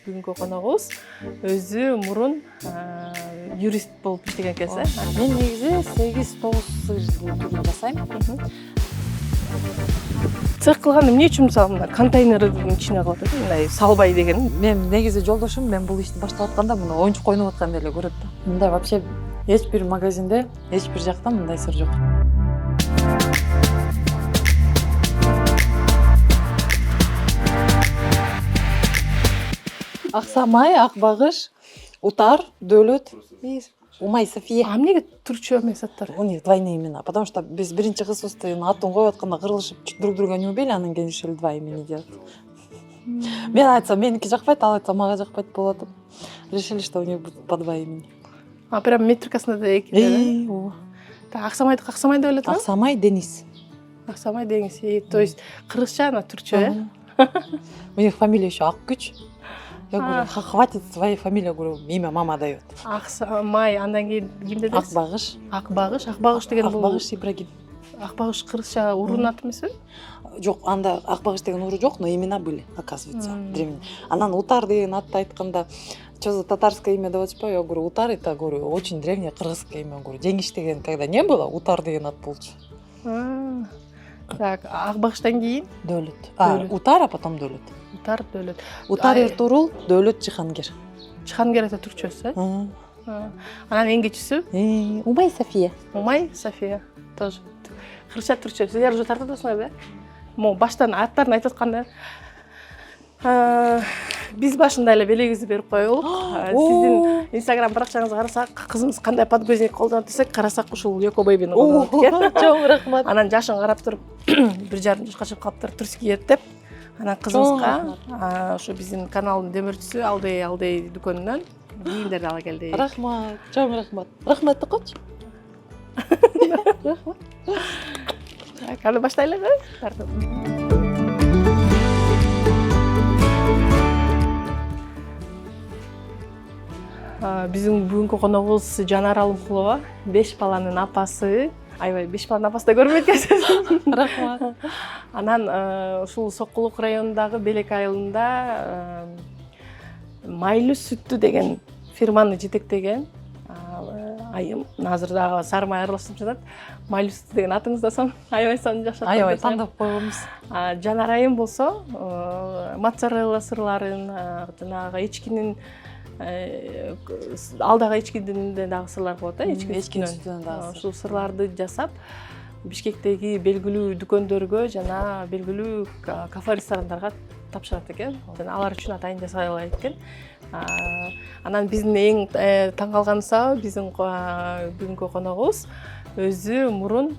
Бүгүнкү коногубуз өзү мурун юрист болуп иштеген экенсиз, э? Мен негизи 8-9 жыл түрүн жасайм. Цех кылганда эмне үчүн мисалы мына контейнердин ичине кылып атат, мындай салбай деген? Мен негизи жолдошум мен бул ишти баштап атканда муну оюнчук ойноп аткандай эле көрөт да. Мындай вообще эч бир магазинде, эч бир жакта мындай сыр жок. Аксамай, Акбагыш, Утар, Дөөлөт, Умай, София. А эмнеге түрчө эмес аттар? У них двойные имена, потому что биз биринчи кызыбыздын атын коюп атканда кырылышып друг друга не убили, анан кийин решили два имени делать. Мен айтсам меники жакпайт, ал айтса мага жакпайт болот. Решили, что у них будет по два имени. А прям метрикасында да эки. Так, Аксамай деп эле турам. Аксамай, Денис. Аксамай деңиз. То есть кыргызча, ана түркчө, э? У них фамилия еще Аккүч. Я говорю, хватит своей фамилии, говорю, имя мама дает. Аксамай, андан кийин ким дедиңиз? Акбагыш. Акбагыш деген бул. Акбагыш Ибрагим. Акбагыш кыргызча уруунун аты эмеспи? Жок, анда Акбагыш деген уру жок, но имена были, оказывается, древние. Анан Утар деген атты айтканда, что за татарское имя деп атышпайбы? Я говорю, Утар это, говорю, очень древнее кыргызское имя. Говорю, Жеңиш деген когда не было, Утар деген ат болчу. Так, Акбагыштан кийин Дөөлөт. Утар, а потом Дөөлөт. Утар, Дөөлөт. Утар Эртурул, Дөөлөт Жихангер. Жихангер это түркчөсү, э? Анан эң кичүүсү? Умай София. Умай София. Тоже. Кыргызча түркчө. Силер уже тартып атасыңарбы, э? Могу баштан аттарын айтып атканда биз башында эле белегибизди берип коелук. Сиздин Instagram баракчаңызды карасак, кызыңыз кандай подгузник колдонот десек, карасак ушул Йоко Бэйбини колдонот экен. Чоң рахмат. Анан жашын карап туруп, 1,5 жашка чыгып калыптыр, турс кийет деп. Анан кызыңызга ошо биздин каналдын демөөрчүсү Алдей дүкөнүнөн кийимдерди ала келди. Рахмат, чоң рахмат. Рахмат койчу. Рахмат. Так, аны баштайлыбы? Тартып. Биздин бүгүнкү коногубуз Жанар Алымкулова, 5 баланын апасы. Аябай 5 баланын апасы да көрмөйт экенсиз. Рахмат. Анан ушул Сокулук районундагы Белек айылында Майлуу сүттү деген фирманы жетектеген айым. Азыр дагы Сарымай аралашып жатат. Майлуу сүттү деген атыңызда сон аябай сонун жакшы. Аябай тандап койгонбуз. Жанар айым болсо моцарелла сырларын, жанагы эчкинин алдагы эчкиден дагы сырлар болот, э? Эчкинин дагы. Ушул сырларды жасап, Бишкектеги белгилүү дүкөндөргө жана белгилүү кафе ресторандарга тапшырат экен. Алар үчүн атайын жасалат экен. Анан биздин эң таң калганыбыз биздин бүгүнкү коногубуз өзү мурун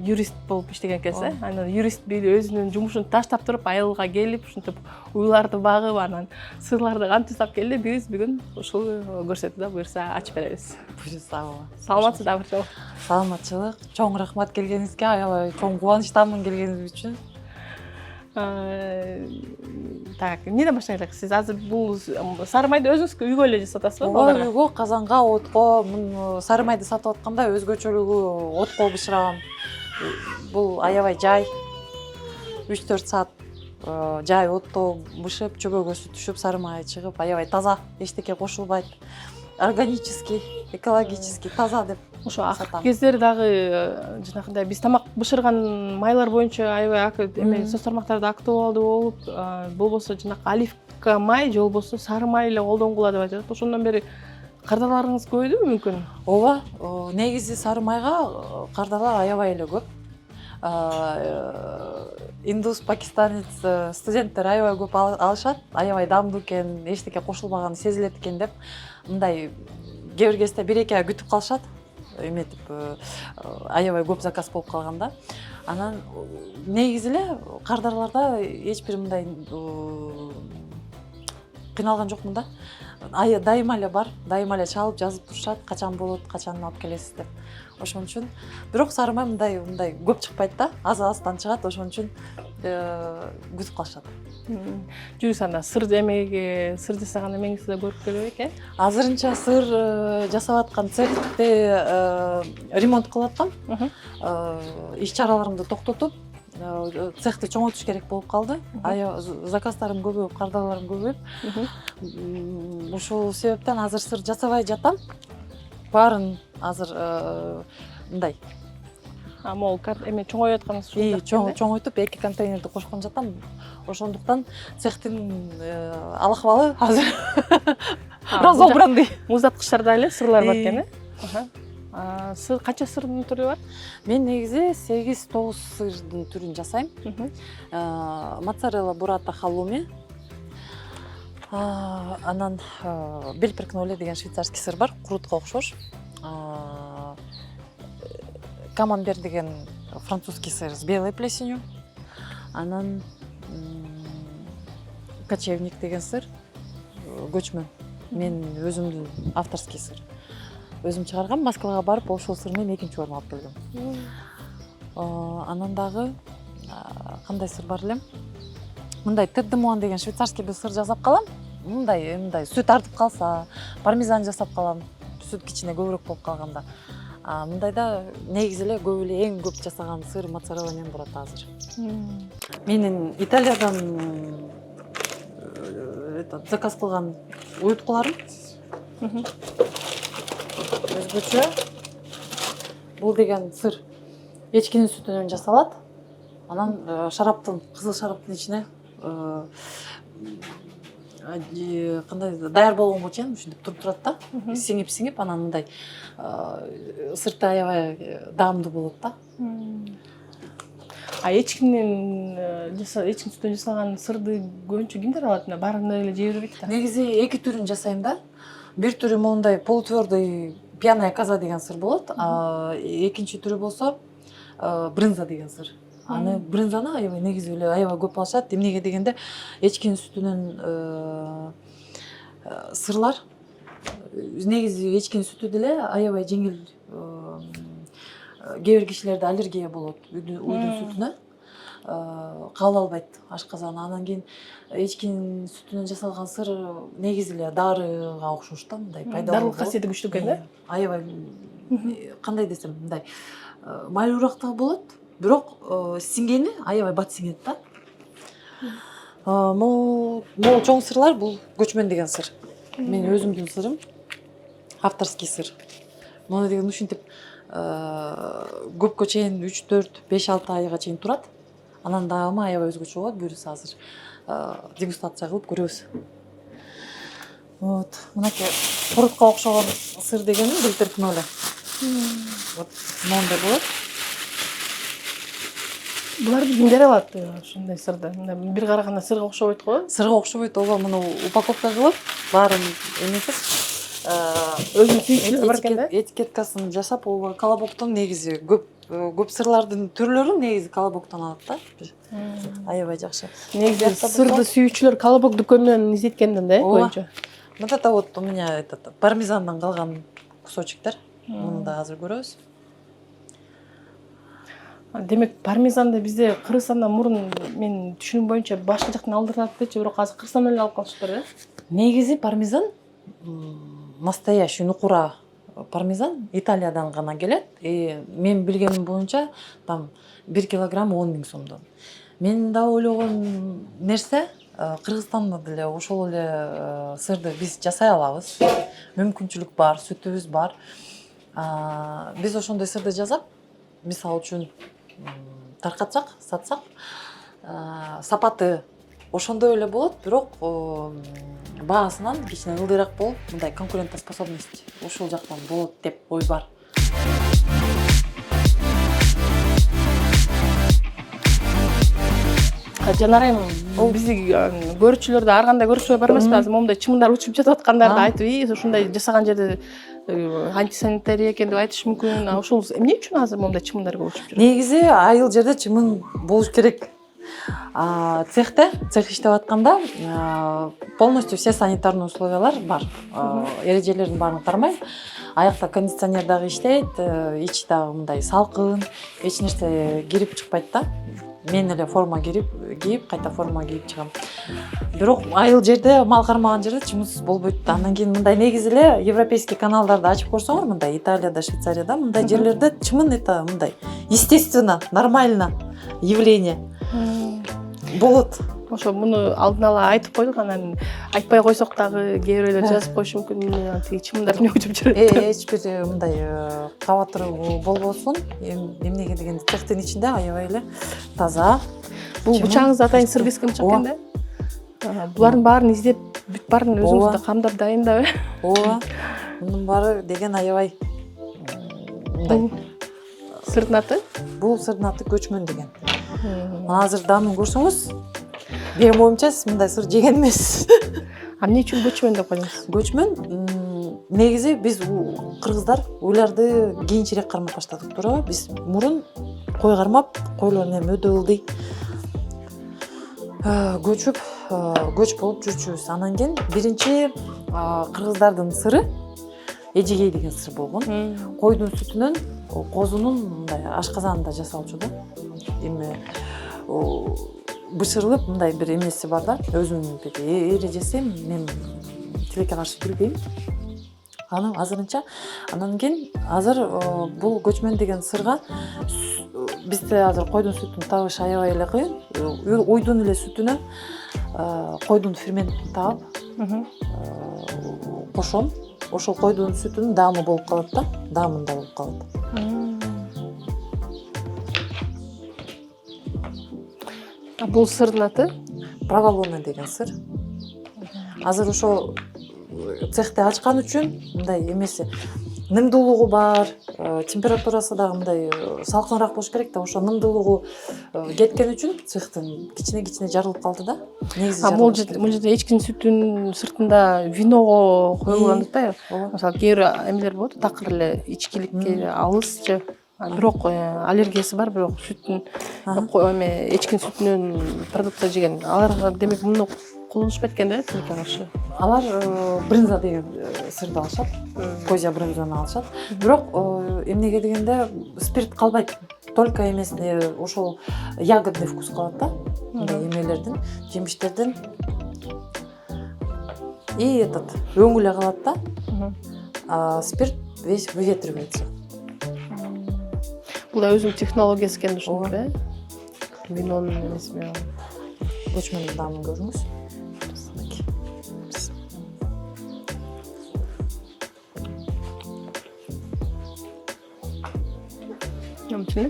юрист болуп иштеген экенсиз, э? Анан юрист өзүнүн жумушун таштап туруп айылга келип, ушинтип уйларды багып, анан сырларды кантип тап келди, биз бүгүн ушул көрсөтүүдө да буюрса ачып беребиз. Буюрса. Саламатсыздарбы? Саламатчылык. Чоң рахмат келгениңизге, аябай чоң кубанычтамын келгениңиз үчүн. Так, эмнеден баштайлык? Сиз азыр бул Сарымайды өзүңүз үйгө эле жасап атасызбы? Ооба, үйгө, казанга, отко. Сарымайды сатып атканда өзгөчөлүгү отко бышырагам. Бул аябай жай. 3-4 саат жай отто бышып, чөгөгө сүт түшүп, сарымай чыгып, аябай таза, эчтеке кошулбайт. Органический, экологический, таза деп. Ошо акыркы кездери дагы жанагындай биз тамак бышырган майлар боюнча аябай эме соц тармактарда актуалдуу болуп, болбосо жанагы оливка май же болбосо сары май эле колдонгула деп айтат. Ошондон бери кардарларыңыз көбөйдүбү мүмкүн? Ооба, негизи сары майга кардарлар аябай эле көп. Индус, пакистанец студенттер аябай көп алышат, аябай даамдуу экен, эчтеке кошулбаганы сезилет экен деп, мындай кээ бир кезде 1-2 ай күтүп калышат. Эметип аябай көп заказ болуп калганда. Анан негизи эле кардарларда эч бир мындай кыйналган жокмун да. дайыма эле бар, дайыма эле чалып жазып турушат, качан болот, качан алып келесиз деп. Ошон үчүн бирок сарымай мындай көп чыкпайт да, аздан чыгат, ошон үчүн күтүп калышат. Жүрүс анда сыр эмеги, сыр жасаган эмеңизди да көрүп келбейк, э? Азырынча сыр жасап аткан цехте ремонт кылып аткам. Иш чараларымды токтотуп, цехти чоңойтуш керек болуп калды. Заказдарым көбөйүп, кардарларым көбөйүп, ушул себептен азыр сыр жасабай жатам. Баарын азыр мындай Могул эме чоңоюп атканыңыз ушунда. чоңойтуп 2 контейнерди кошкон жатам. Ошондуктан цехтин алакыбалы азыр разобранный. Муздаткычтарда эле сырлар бар экен, э? Сыр канча сырдын түрү бар? Мен негизи 8-9 сырдын түрүн жасайм. Моцарелла бурата халлуми. Анан Бельперкноле деген швейцарский сыр бар, курутка окшош. Камамбер деген французский сыр с белой плесенью. Анан кочевник деген сыр, көчмөн. Мен өзүмдүн авторский сыр. Өзүм чыгаргам, Москвага барып, ошол сыр менен экинчи орун алып келдим. Анан дагы кандай сыр бар элем? Мындай Тет де Муан деген швейцарский бир сыр жасап калам. Мындай сүт артып калса, пармезан жасап калам. Сүт кичине көбүрөөк болуп калганда. Мындайда негизи эле эң көп жасаган сыр моцарелла менен бурата азыр. Менин Италиядан заказ кылган уюткуларым. Өзгөчө бул деген сыр эчкинин сүтүнөн жасалат. Анан кызыл шараптын ичине кандай даяр болгонго чейин ушинтип туруп турат да. Сиңип, анан мындай сырты аябай даамдуу болот да. Эчкинин сүтүнөн жасалган сырды көбүнчө кимдер алат? Баарында эле жей бербейт да. Негизи 2 түрүн жасайм да. Бир түрү моундай полутвёрдый пьяная коза деген сыр болот. Экинчи түрү болсо брынза деген сыр. Аны брынзаны аябай негизи эле аябай көп алышат. Эмнеге дегенде эчкинин сүтүнөн сырлар негизи эчкинин сүтү деле аябай жеңил. Кээ бир кишилерде аллергия болот уйдун сүтүнө. Кабыл албайт ашказаны. Анан кийин эчкинин сүтүнөн жасалган сыр негизи эле дарыга окшош да, мындай пайдалуу. Дарылык касиети күчтүү экен да? Аябай кандай десем, мындай майлуураак да болот, бирок сиңгени аябай бат сиңет да. Могул чоң сырлар бул көчмөн деген сыр. Менин өзүмдүн сырым, авторский сыр. Муну деген ушинтип көпкө чейин 3-4-5-6 айга чейин турат. Анан даамы аябай өзгөчө болот. Буюрса азыр дегустация кылып көрөбүз. Вот, мынакей курутка окшогон сыр дегеним Бельперкноле. Вот, моундай болот. Буларды кимдер алат ушундай сырды? Бир караганда сырга окшобойт го? Сырга окшобойт, ооба, муну упаковка кылып, баарын эмесиз, өзүнүн сүйүүчүлөрү бар экен да? Этикеткасын жасап, ооба, колобоктон негизи көп сырлардын түрлөрүн негизи колобоктон алат да. Аябай жакшы. Негизи сырды сүйүүчүлөр колобок дүкөнүнөн издеткенден да, боюнча. Вот это вот у меня пармезандан калган кусочектер. Муну да азыр көрөбүз. Демек, пармезанды бизде Кыргызстандан мурун мен түшүнүм боюнча башка жактан алдырат дечи, бирок азыр Кыргызстандан эле алып калышыптыр, э? Негизи пармезан настоящий нукура пармезан Италиядан гана келет. Мен билгеним боюнча там 1 килограмм 10 000 сомдон. Мен да ойлогон нерсе Кыргызстанда деле ошол эле сырды биз жасай алабыз. Мүмкүнчүлүк бар, сүтүбүз бар. Биз ошондой сырды жасап, мисалы үчүн таркатсак, сатсак, сапаты ошондой эле болот, бирок баасынан кичине ылдыйраак болуп, мындай конкурентоспособность ушул жактан болот деп ой бар. Жанар айым, бизди көрүүчүлөрдө ар кандай көрүүчүлөр бар эмеспи? Азыр момундай чымындар учуп жатып аткандарды айтып, ушундай жасаган жерде антисанитария экен деп айтыш мүмкүн. Ошол эмне үчүн азыр момундай чымындар көп учуп жүрөт? Негизи айыл жерде чымын болуш керек. Цех иштеп атканда полностью все санитарный условиялар бар. Эрежелердин баарын кармай. Аякта кондиционер дагы иштейт, ичи дагы мындай салкын, эч нерсе кирип чыкпайт да. Мен эле форма кийип, кайта форма кийип чыгам. Бирок айыл жерде, мал кармаган жерде чымыз болбойт. Андан кийин мындай негизи эле европейский каналдарды ачып көрсөңөр, мындай Италияда, Швейцарияда мындай жерлерде чымын это мындай естественно, нормально явление болот. Ошо муну алдын ала айтып койдук, анан айтпай койсок дагы кээ бирейлер жазып коюшу мүмкүн, тиги чымындар эмне көчүп жүрөт. Эч бир мындай кабатыруу болбосун. Эмнеге дегенде цехтин ичинде аябай эле таза. Бул бычагыңызды атайын сыр бескем чыккан да. Булардын баарын издеп, бүт баарын өзүңүздө камдап дайындап. Ооба. Мунун баары деген аябай мындай. Сырдын аты? Бул сырдын аты көчмөн деген. Азыр даамын көрсөңүз, менин оюмча мындай сыр жеген эмес. Эмне үчүн көчмөн деп койдуңуз? Көчмөн негизи биз кыргыздар уйларды кийинчерээк кармап баштадык, туурабы? Биз мурун кой кармап, койлордун эми өдө ылдый көч болуп жүрчүбүз. Анан кийин биринчи кыргыздардын сыры эжегей деген сыр болгон. Койдун сүтүнөн козунун мындай ашказанында жасалчу да. Эми бышырылып мындай бир эмеси бар да, өзүнүн бир эрежеси, мен тилекке каршы билбейм. Анын азырынча, анан кийин азыр бул көчмөн деген сырга бизде азыр койдун сүтүнүн табышы аябай эле кыйын. Уйдун эле сүтүнө койдун ферментин таап кошом. Ошол койдун сүтүнүн даамы болуп калат да, даамында болуп калат. Бул сырдын аты? Проволона деген сыр. Азыр ошо цехти ачкан үчүн мындай эмеси нымдуулугу бар, температурасы дагы мындай салкыныраак болуш керек да, ошо нымдуулугу кеткен үчүн цехтин кичине жарылып калды да. Негизи бул жерде эчкинин сүтүнүн сыртында виного коюлган атпайбы? Мисалы кээ бир эмелер болот, такыр эле ичкиликке алысчы, бирок аллергиясы бар, бирок сүттүн эчкинин сүтүнөн продукция жеген. Аларга демек муну колдонушпайт экен да, тилекке каршы. Алар брынза деген сырды алышат, козя брынзаны алышат. Бирок эмнеге дегенде спирт калбайт. Только эмес ошол ягодный вкус калат да, эмелердин, жемиштердин. И этот өңү эле калат да. Спирт весь выветривается. Бул да өзүнүн технологиясы экен ушул, э? Винонун эмеси менен. Көчмөнүн даамын көрүңүз.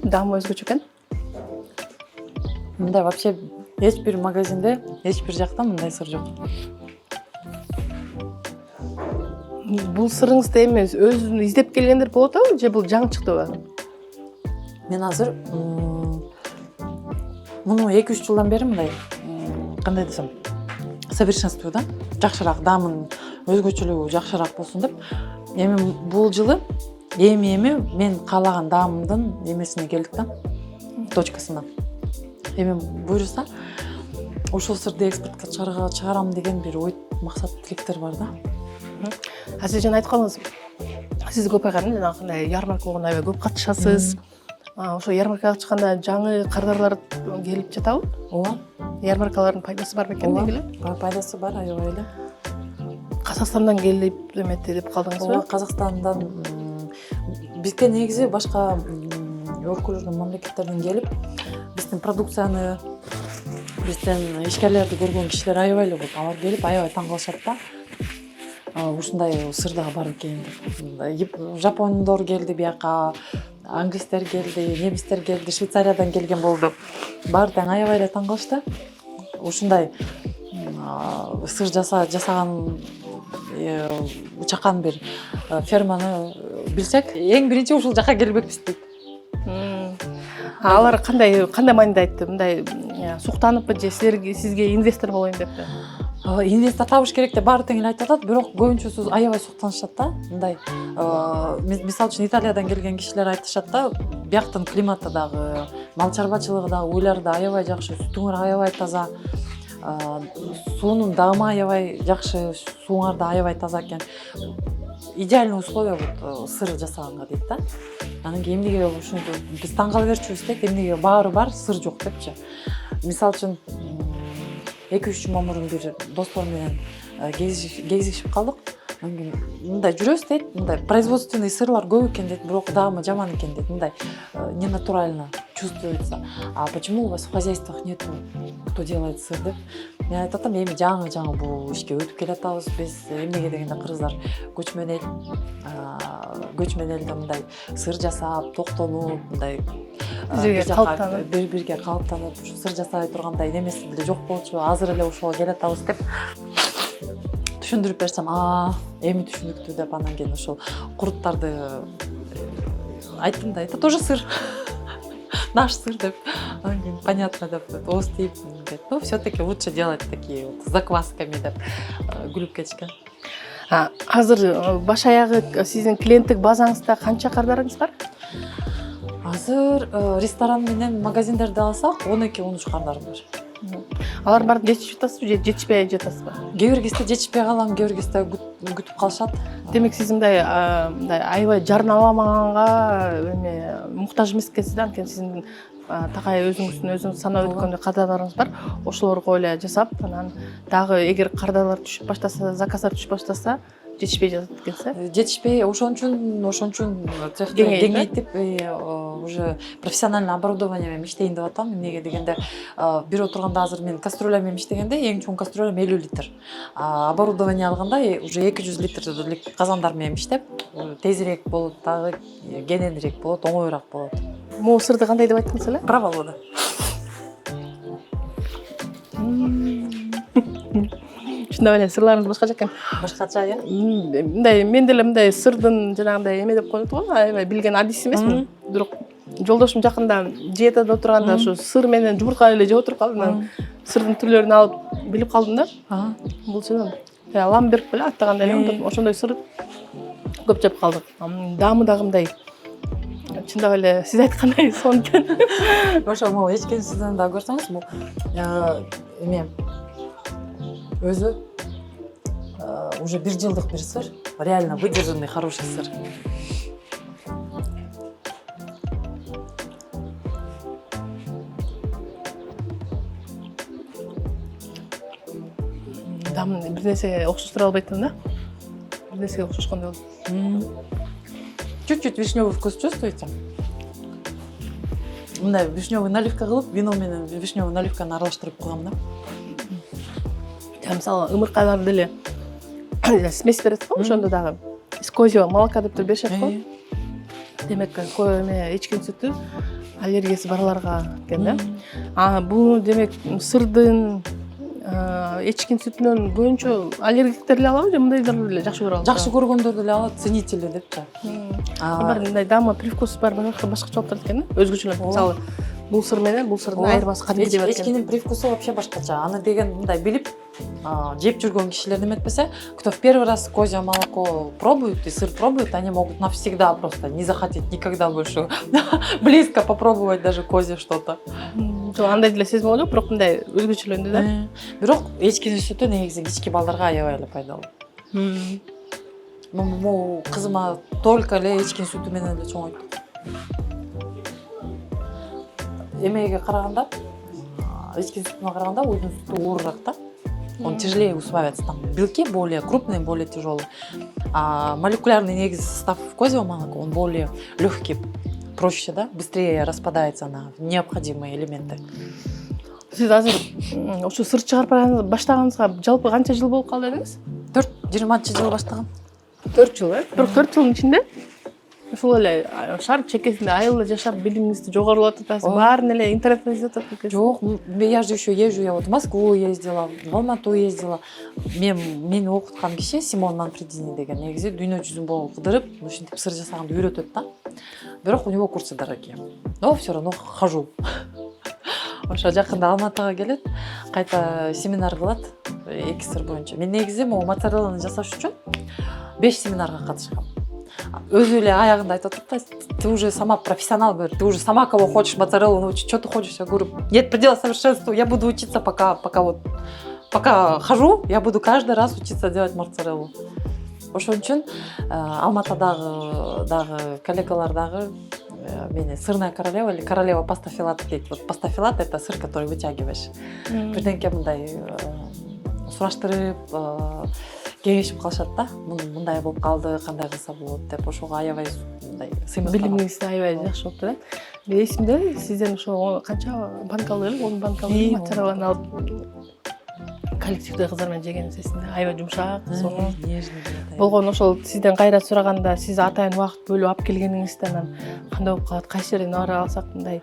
Даамы өзгөчө экен. Мындай вообще эч бир магазинде, эч бир жакта мындай сыр жок. Бул сырыңызды эми өзүн издеп келгендер болот абы же бул жаңы чыктыбы? Мен азыр муну 2-3 жылдан бери мындай кандай десем, совершенствую да, жакшыраак даамын өзгөчөлүгү жакшыраак болсун деп. Эми бул жылы эми мен каалаган даамымдын эмесине келдик да, точкасына. Эми буюрса, ошол сырды экспортко чыгарам деген бир ой, максат, тилектер бар да. Сиз жана айтканыңыз, сиз көп айган жанагы ярмарка болгондо аябай көп катышасыз. Ошо ярмаркага чыкканда жаңы кардарлар келип жатабы? Ооба. Ярмаркалардын пайдасы бар бекен белгиле? Пайдасы бар аябай эле. Казакстандан келип эметти деп калдыңызбы? Ооба, Казакстандан бизге негизи башка өлкөлөрдөн, мамлекеттерден келип, биздин продукцияны, биздин ишкерлерди көргөн кишилер аябай эле көп. Алар келип аябай таң калышат да. Ушундай сыр дагы бар экен деп. Жапондор келди бияка, англистер келди, немистер келди, Швейцариядан келген болду. Баары тең аябай эле таң калышты. Ушундай сыр жасаган чакан бир ферманы билсек, эң биринчи ушул жака келбекпиз дейт. Алар кандай мааниде айтты? Мындай суктаныппы же сизге инвестор болоюн деппи? Инвестор табыш керек деп баары тең эле айтып атат, бирок көбүнчөсү аябай суктанышат да. Мындай мисалы үчүн Италиядан келген кишилер айтышат да, бияктын климаты дагы, мал чарбачылыгы дагы, уйлары да аябай жакшы, сүтүңөр аябай таза, суунун даамы аябай жакшы, сууңар да аябай таза экен. Идеальный условия вот сыр жасаганга дейт да. Анан кийин эмнеге ушинтип биз таң кала берчүбүз дейт, эмнеге баары бар, сыр жок депчи. Мисалы үчүн 2-3 жума мурун бир достор менен кезигишип калдык. Мындай жүрөбүз дейт, мындай производственный сырлар көп экен дейт, бирок даамы жаман экен дейт, мындай ненатурально чувствуется. А почему у вас в хозяйствах нету, кто делает сыр деп? Мен айтып атам, эми жаңы бул ишке өтүп келатабыз биз. Эмнеге дегенде кыргыздар көчмөн элде мындай сыр жасап, токтонуп, мындай бир-бирге калыптанып, сыр жасай тургандай немеси деле жок болчу, азыр эле ошого келатабыз деп түшүндүрүп берсем, эми түшүнүктүү деп, анан кийин ошол куруттарды айттым да, это тоже сыр. Наш сыр деп, понятно деп, ооз тийип, ну все-таки лучше делать такие вот с заквасками деп күлүп кетишкен. Азыр баш аягы сиздин клиенттик базаңызда канча кардарыңыз бар? Азыр ресторан менен магазиндерди алсак 12-13 кардарым бар. Алар баарын жетишип атасызбы же жетишпей жатасызбы? Кээ бир кезде жетишпей калам, кээ бир кезде күтүп калышат. Демек сиз мындай аябай жарналамаганга муктаж эмес экенсиз да, анткени сиздин такай өзүңүздүн санап өткөндөй кардарларыңыз бар. Ошолорго эле жасап, анан дагы эгер кардарлар түшүп баштаса, заказдар түшүп баштаса, жетишпей жатат экенсиз. Жетишпей, ошон үчүн цехте кеңейтип, уже профессиональный оборудование менен иштейин деп атам. Эмнеге дегенде, бир отурганда азыр мен кастрюля менен иштегенде эң чоң кастрюля 50 литр. Оборудование алганда уже 200 литрлик казандар менен иштеп, тезирээк болот, дагы кененирээк болот, оңоюраак болот. Могу сырды кандай деп айттыңыз эле? Проволода. Чындап эле сырларыңыз башкача экен. Башкача, э? Мындай мен деле мындай сырдын жанагындай эме деп коет го, аябай билген адис эмесмин. Бирок жолдошум жакында диетада отурганда ушу сыр менен жумурка эле жеп отуруп калдым. Сырдын түрлөрүн алып билип калдым да. Бул чын. Ламберг беле аттагандай эле, ошондой сыр көп жеп калдык. Даамы дагы мындай чындап эле сиз айткандай сонун экен. Ошо могу эчкинин сүтүн да көрсөңүз, бул эме өзү уже 1 жылдык бир сыр, реально выдержанный хороший сыр. Дамын бир нерсеге окшоштура албайтмын да. Бир нерсеге окшошкондой болду. Чуть-чуть вишневый вкус чувствуете? Мындай вишневый наливка кылып, вино менен вишневый наливканы аралаштырып койгом да. Мисалы ымыркайлар деле смесь берет го, ошондо дагы из козьего молока деп беришет го. Демек, эчкин сүтү аллергиясы барларга экен да. Бул демек сырдын эчкин сүтүнөн көбүнчө аллергиктер эле алабы же мындайлар эле жакшы көрө алат? Жакшы көргөндөр деле алат, ценители депчи. Бар мындай даама, привкус бар, башкача болуп турат экен да. Өзгөчөлөр мисалы бул сыр менен бул сырдын айырмасы кандай деп экен. Эчкинин привкусу вообще башкача. Аны деген мындай билип жеп жүргөн кишилер неметпесе, кто в первый раз козье молоко пробует и сыр пробует, они могут навсегда просто не захотеть никогда больше близко попробовать даже козье что-то. Андай деле сезим болду, бирок мындай өзгөчөлөндү да. Бирок эчкинин сүтү негизи кички балдарга аябай эле пайдалуу. Могу кызыма только эле эчкин сүтү менен эле чоңойттук. Эмеге караганда, эчкин сүтүнө караганда уйдун сүтү оорураак да. Он тяжелее усваивается, там белки более крупные, более тяжелые. А молекулярный негизи состав козьего молока, он более легкий, проще, да, быстрее распадается на необходимые элементы. Сиз азыр ошо сыр чыгарып баштаганыңызга жалпы канча жыл болуп калды дедиңиз? 20 жыл баштагам. 4 жыл, бирок 4 жылдын ичинде ушул эле шаар чекесинде айылда жашап билимиңизди жогорулатып атасыз, баарын эле интернеттен издеп атасыз. Жок, я же еще езжу, я вот в Москву ездила, в Алмату ездила. Мени окуткан киши Симон Манфредини деген негизи дүйнө жүзүн болуп кыдырып, ушинтип сыр жасаганды үйрөтөт да. Бирок у него курсы дорогие. Но все равно хожу. Ошо жакында Алматыга келет, кайта семинар кылат, 2 сыр боюнча. Мен негизи могу моцарелланы жасаш үчүн 5 семинарга катышкам. өзү эле аягында айтып атат да, ты уже сама профессионал, говорит, ты уже сама кого хочешь моцареллу научить, что ты хочешь? Я говорю, нет предела совершенству, я буду учиться пока хожу, я буду каждый раз учиться делать моцареллу. Ошон үчүн Алматадагы дагы коллегалар дагы мени сырная королева или королева пастафилата дейт. Вот пастафилат это сыр, который вытягиваешь. Бирденке мындай сураштырып, кеңешип калышат да. Мындай болуп калды, кандай кылса болот деп. Ошого аябай мындай сыймык. Билимиңиз аябай жакшы болуптур, э? Мен эсимде, сизден ошо канча банкалы эле, 10 банкалы моцарелланы алып коллективде кыздар менен жегенибиз эсимде. Аябай жумшак, сонун. Болгон ошол сизден кайра сураганда, сиз атайын убакыт бөлүп алып келгениңизде анан кандай болуп калат, кайсы жерден бара алсак мындай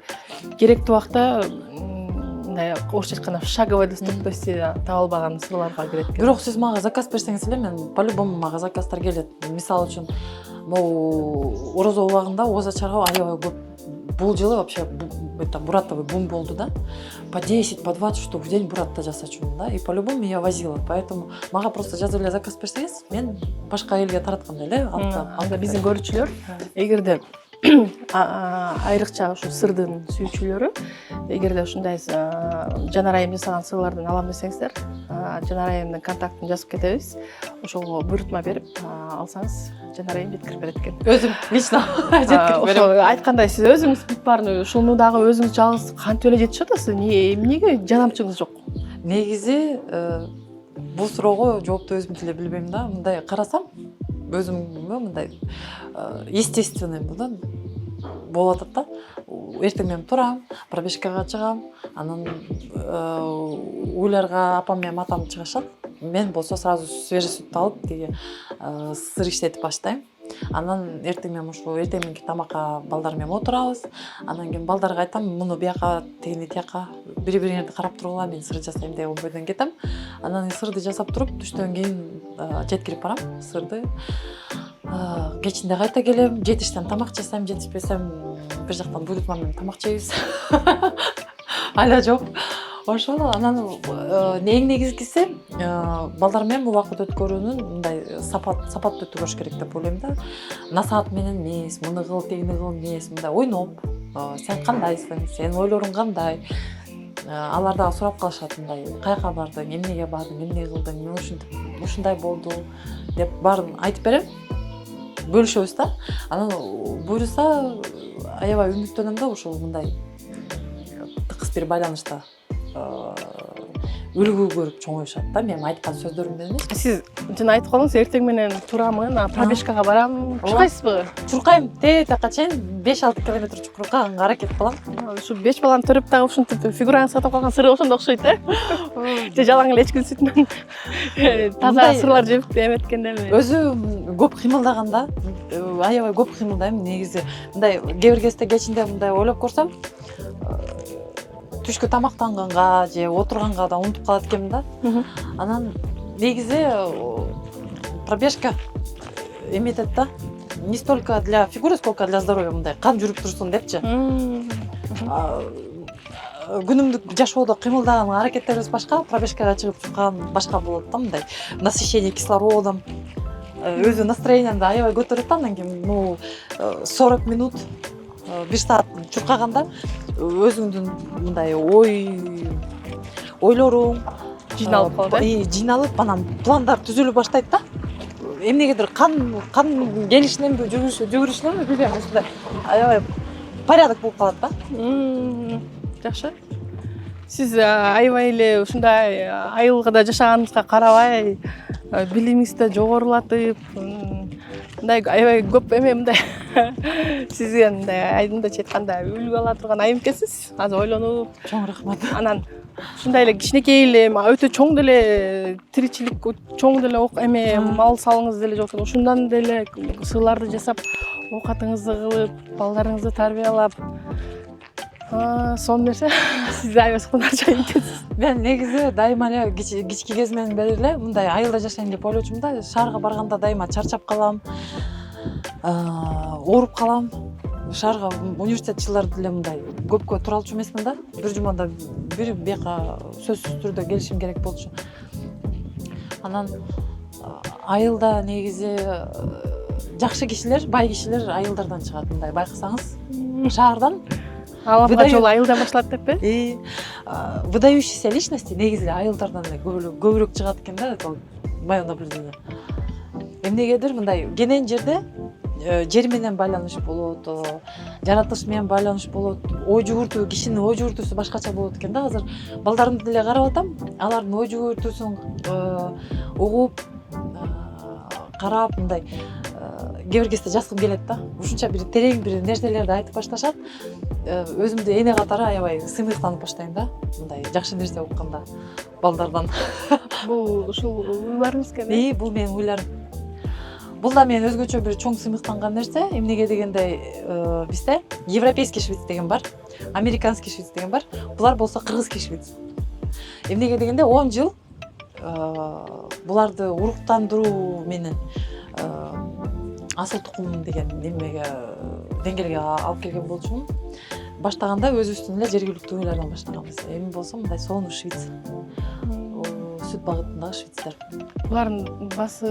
керектүү убакта мындай орусча айтканда в шаговой доступности таба албаган сырларга кирет экен. Бирок сиз мага заказ берсеңиз эле, мен по-любому мага заказдар келет. Мисалы үчүн, могу орозо убагында ооз ачарга аябай көп. Бул жылы вообще это бураттовый бум болду, да? По 10, по 20 штук в день буратта жасачумун, да? И по-любому я возила. Поэтому мага просто жазып эле заказ берсеңиз, мен башка элге тараткандай эле Анда биздин көрүүчүлөр эгерде айрыкча ушу сырдын сүйүүчүлөрү, эгерде ушундай Жанар айым жасаган сырлардан алам десеңиздер, Жанар айымдын контактын жазып кетебиз. Ошого буйрутма берип алсаңыз, Жанар айым жеткирип берет экен. Өзүм лично жеткирип берем. Ошо айткандай, сиз өзүңүз бүт баарын ушуну дагы өзүңүз жалгыз кантип эле жетишип атасыз? Эмнеге жанамчыңыз жок? Негизи бул суроого жоопту өзүм деле билбейм да. Мындай карасам, өзүмгө мындай естественный болуп атат да. Эртең менен турам, пробежкага чыгам, анан уйларга апам менен атам чыгышат. Мен болсо сразу свежий сүттү алып, тиги сыр иштетип баштайм. Анан эртең менен ушул эртең мененки тамакка балдар менен отурабыз. Анан кийин балдарга айтам, муну бияка, тигини тияка, бири-бириңерди карап тургула, мен сыр жасайм деп ойдон кетем. Анан сырды жасап туруп, түштөн кийин жеткирип барам сырды. Кечинде кайта келем, жетиштен тамак жасайм, жетишпесем бир жактан буйрутма менен тамак жейбиз. Айла жок. Ошол анан эң негизгиси балдар менен убакыт өткөрүүнүн мындай сапаттуу өткөрүш керек деп ойлойм да. Насаат менен эмес, муну кыл, тигини кыл эмес, мындай ойноп, сен кандайсың, сенин ойлоруң кандай? Алар дагы сурап калышат мындай, каяка бардың, эмнеге бардың, эмне кылдың, мен ушундай болду деп баарын айтып берем. Бөлүшөбүз да. Анан буйруса аябай үмүттөнөм да, ушул мындай тыкыз бир байланышта үлгү көрүп чоңоюшат да, мен айткан сөздөрүмдөн эмес. Сиз жана айтып калдыңыз, эртең менен турамын, пробежкага барам. Чуркайсызбы? Чуркайм, тетакка чейин 5-6 километр чукурга аракет кылам. Ушу 5 баланы төрөп дагы ушинтип фигураңыз сатып калган сыры ошондо окшойт, э? Же жалаң эле эчкин сүтүнөн таза сырлар жеп эметкендеби? Өзү көп кыймылдаганда, аябай көп кыймылдайм негизи. Мындай кээ бир кезде кечинде мындай ойлоп көрсөм, түшкү тамактанганга же отурганга да унутуп калат экенмин да. Анан негизи пробежка эметет да. Не столько для фигуры, сколько для здоровья, мындай кан жүрүп турсун депчи. Күнүмдүк жашоодо кыймылдаган аракеттерибиз башка, пробежкага чыгып чуркан башка болот да, мындай насыщение кислородом. Өзү настроениемди аябай көтөрөт да, анан кийин 40 минут, 1 саат чуркаганда өзүңдүн мындай ойлоруң жиналып калат, жиналып, анан пландар түзүлүп баштайт да. Эмнегедир кан келишиненби, жүгүрүшүнөнбү билбейм, ушундай аябай порядок болуп калат да. Жакшы. Сиз аябай эле ушундай айылгада жашаганыңызга карабай, билимиңизди жогорулатып, мындай аябай көп эме мындай сизге мындай мындайча айтканда үлгү ала турган айым экенсиз. Азыр ойлонуп, Чоң рахмат. анан ушундай эле кичинекей эле өтө чоң деле тиричилик, чоң деле эме мал салыңыз деле жок. Ушундан деле сырларды жасап, оокатыңызды кылып, балдарыңызды тарбиялап, сонун нерсе. Сиз аябай сукунарча экенсиз. Мен негизи дайыма эле кички кезимден бери эле мындай айылда жашайм деп ойлочумун да. Шаарга барганда дайыма чарчап калам, ооруп калам. Шаарга университет жылдарында деле мындай көпкө тура алчу эмесмин да. Бир жумада бир бияка сөзсүз түрдө келишим керек болчу. Анан айылда негизи жакшы кишилер, бай кишилер айылдардан чыгат, мындай байкасаңыз. Шаардан Алапка жол айылдан башталат деппи? Выдающиеся личности негизи эле айылдардан эле көбүрөөк чыгат экен да, мое наблюдение. Эмнегедир мындай кенен жерде жер менен байланыш болот, жаратылыш менен байланыш болот, ой жүгүртүү, кишинин ой жүгүртүүсү башкача болот экен да. Азыр балдарымды деле карап атам, алардын ой жүгүртүүсүн угуп, карап мындай кээ бир кезде жазгым келет да. Ушунча бир терең бир нерселерди айтып башташат. Өзүмдү эне катары аябай сыймыктанып баштайм да. Мындай жакшы нерсе укканда балдардан. Бул ушул уйларыңыз экен? Бул менин уйларым. Бул да мен өзгөчө бир чоң сыймыктанган нерсе. Эмнеге дегенде бизде европейский швец деген бар, американский швец деген бар. Булар болсо кыргызский швец. Эмнеге дегенде 10 жыл буларды уруктандыруу менен асыл тукум деген немеге деңгээлге алып келген болчумун. Баштаганда өзүбүздүн эле жергиликтүү уйлардан баштаганбыз. Эми болсо мындай сонун швец. Сүт багытындагы швецтер. Булардын басы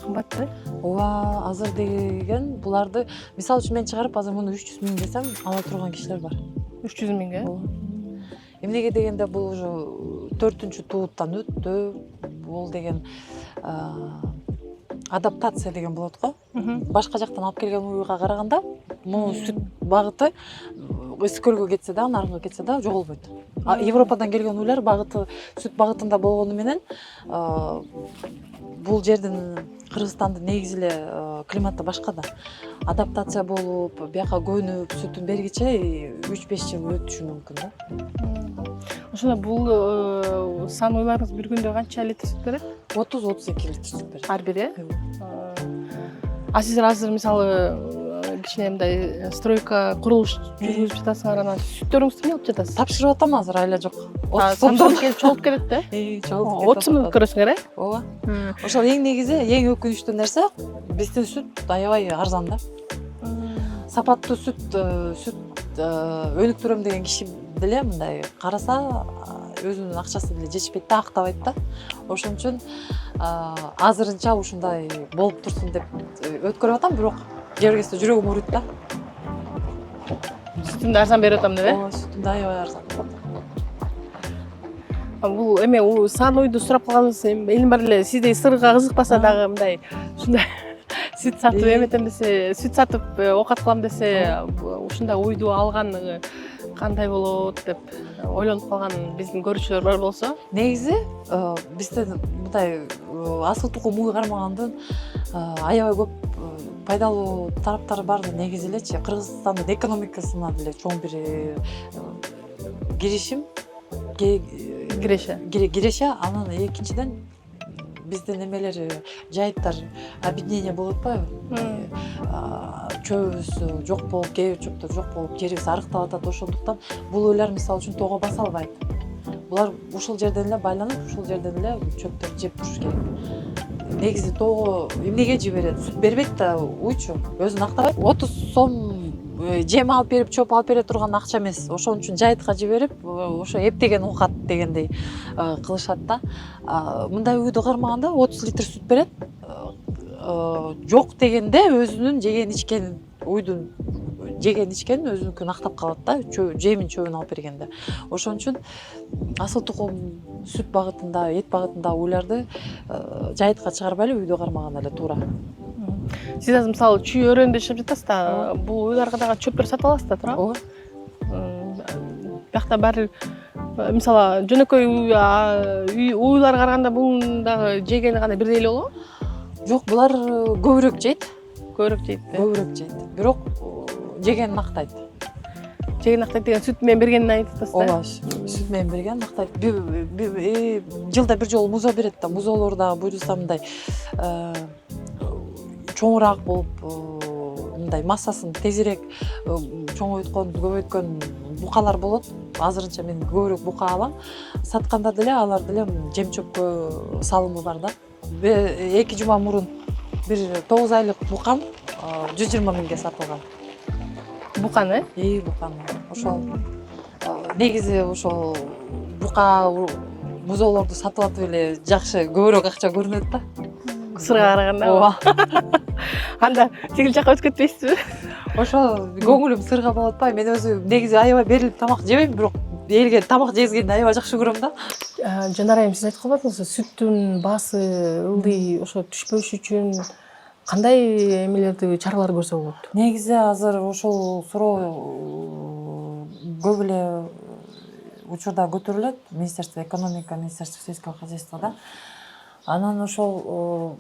кымбатты? Ооба, азыр деген буларды мисалы үчүн мен чыгарып азыр муну 300 000 десем ала турган кишилер бар. 300 000ге? Эмнеге дегенде бул уже 4-чү тууттан өттү. Бул деген адаптация деген болот го. Башка жактан алып келген уйга караганда муну сүт багыты Өскөлгө кетсе да, нарынга кетсе да жоголбойт. Европадан келген уйлар багыты сүт багытында болгону менен бул жердин Кыргызстандын негизи эле климаты башка да. Адаптация болуп, бияка көнүп, сүтүн бергиче 3-5 жыл өтүшү мүмкүн да. Ошондо бул сан уйларыңыз бир күндө канча литр сүт берет? 30-32 литр сүт берет. Ар бири? Сиздер азыр мисалы кичине мындай стройка курулуш жүргүзүп жатасыңар, анан сүттөрүңүздү эмне кылып жатасыз? Тапшырып атам азыр айла жок. Сандалып келип чогулуп келет да? Чогулуп 30 сомдо көрөсүңөр, Ооба. Ошол эң негизи, эң өкүнүчтүү нерсе, биздин сүт аябай арзан да. Сапаттуу сүт өнүктүрөм деген киши деле мындай караса өзүнүн акчасы деле жетишпейт да, актабайт да. Ошон үчүн азырынча ушундай болуп турсун деп өткөрүп атам, бирок кээ бир кезде жүрөгүм ооруйт да. Сүтүмдү арзан берип атам деп, Ооба, сүтүмдү аябай арзан. Бул эме сан уйду сурап калганыбыз элим бар эле, сиздей сырга кызыкпаса дагы мындай ушундай сүт сатып эметем десе, сүт сатып оокат кылам десе, ушундай уйду алган кандай болот деп ойлонуп калган биздин көрүүчүлөр бар болсо. Негизи бизде мындай асыл тукум уй кармагандын аябай көп пайдалуу тараптары бар да. Негизи элечи Кыргызстандын экономикасына деле чоң бир киреше. Анан экинчиден биздин эмелер жайыттар объединение болуп атпайбы? Чөбүбүз жок болуп, кээ бир чөптөр жок болуп, жерибиз арыктап атат. Ошондуктан бул уйлар мисалы үчүн тоого баса албайт. Булар ушул жерден эле байланып, ушул жерден эле чөптөрдү жеп туруш керек. Негизи тоого эмнеге жиберет? Сүт бербейт да, уйчу. Өзүн актабайт. 30 сом жем алып берип, чөп алып бере турган акча эмес. Ошон үчүн жайытка жиберип, ошо эптеген укат дегендей кылышат да. Мындай уйду кармаганда 30 литр сүт берет. Жок дегенде өзүнүн жеген ичкенин өзүнүкүн актап калат да, жемин чөбүн алып бергенде. Ошон үчүн асыл тукум сүт багытында, эт багытында уйларды жайытка чыгарбай эле үйдө кармаган эле туура. Сиз азыр мисалы чүй өрөөндө жашап жатасыз да, бул уйларга дагы чөптөр сатып аласыз да, туура? Ооба. Биякта баары мисалы жөнөкөй уйларга караганда бунун дагы жегени кандай бирдей эле болобу? Жок, булар көбүрөөк жейт. Көбүрөөк жейт. Көбүрөөк жейт. Бирок жегенин актайт. Жеген актайт деген сүт менен бергенин айтып атасыз да? Ооба, сүт менен бергенин актайт. Жылда бир жолу музо берет да. Музолор дагы буюрса мындай чоңураак болуп, мындай массасын тезирээк чоңойткон, көбөйткөн букалар болот. Азырынча мен көбүрөөк бука алам. Сатканда деле алар деле жем чөпкө салымы бар да. 2 жума мурун бир 9 айлык букам 120 000ге сатылган. Буканы? Буканы. Ошол негизи ошол бука музоолорду сатып атып эле жакшы көбүрөөк акча көрүнөт да. сырга караганда. ооба. Анда тигил жакка өтүп кетпейсизби? Ошол көңүлүм сырга болуп атпайбы. Мен өзү негизи аябай берилип тамак жебейм, бирок элге тамак жегизгенди аябай жакшы көрөм да. Жанар айым, сиз айтып калбадыңызбы, сүттүн баасы ылдый ошо түшпөш үчүн кандай эмелерди чаралар көрсө болот? Негизи азыр ошол суроо көп эле учурда көтөрүлөт. Министерство экономика, Министерство сельского хозяйства да. Анан ошол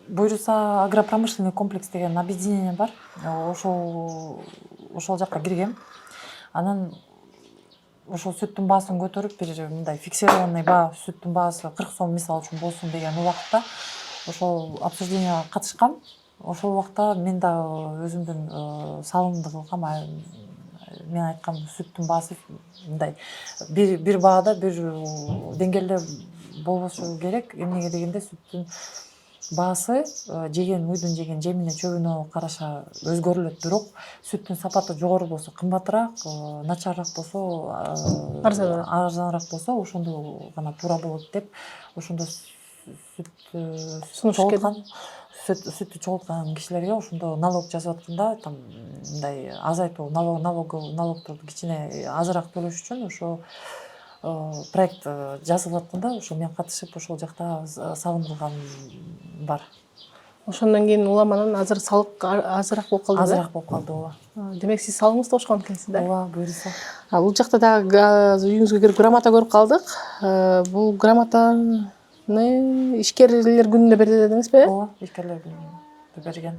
буюрса агропромышленный комплекс деген объединение бар. Ошол жакка киргем. Анан ошол сүттүн баасын көтөрүп, бир мындай фиксированный баа, сүттүн баасы 40 сом мисалы үчүн болсун деген убакытта ошол обсужденияга катышкам. Ошол убакта мен да өзүмдүн салымымды кылгам. Мен айткам, сүттүн баасы мындай бир баада бир деңгээлде болбошу керек. Эмнеге дегенде сүттүн баасы уйдун жеген жемине чөбүнө караша өзгөрүлөт, бирок сүттүн сапаты жогору болсо кымбатыраак, начарыраак болсо арзаныраак болсо ошондо гана туура болот деп, ошондо сүттү чогулткан кишилерге ошондо налог жазып атканда, там мындай азайтуу налогторду кичине азыраак төлөш үчүн ошо проект жазылып атканда, ошо мен катышып ошол жакта салым кылган бар. Ошондон кийин уламанан азыр салык азыраак болуп калды. Азыраак болуп калды, ооба. Демек сиз салымыңызды кошкон экенсиз да? Ооба, буюрса. Бул жакта дагы үйүңүзгө кирип грамота көрүп калдык. Бул грамотаны ишкерлер күнүндө берди дедиңизби? Ооба, ишкерлер күнүндө берген.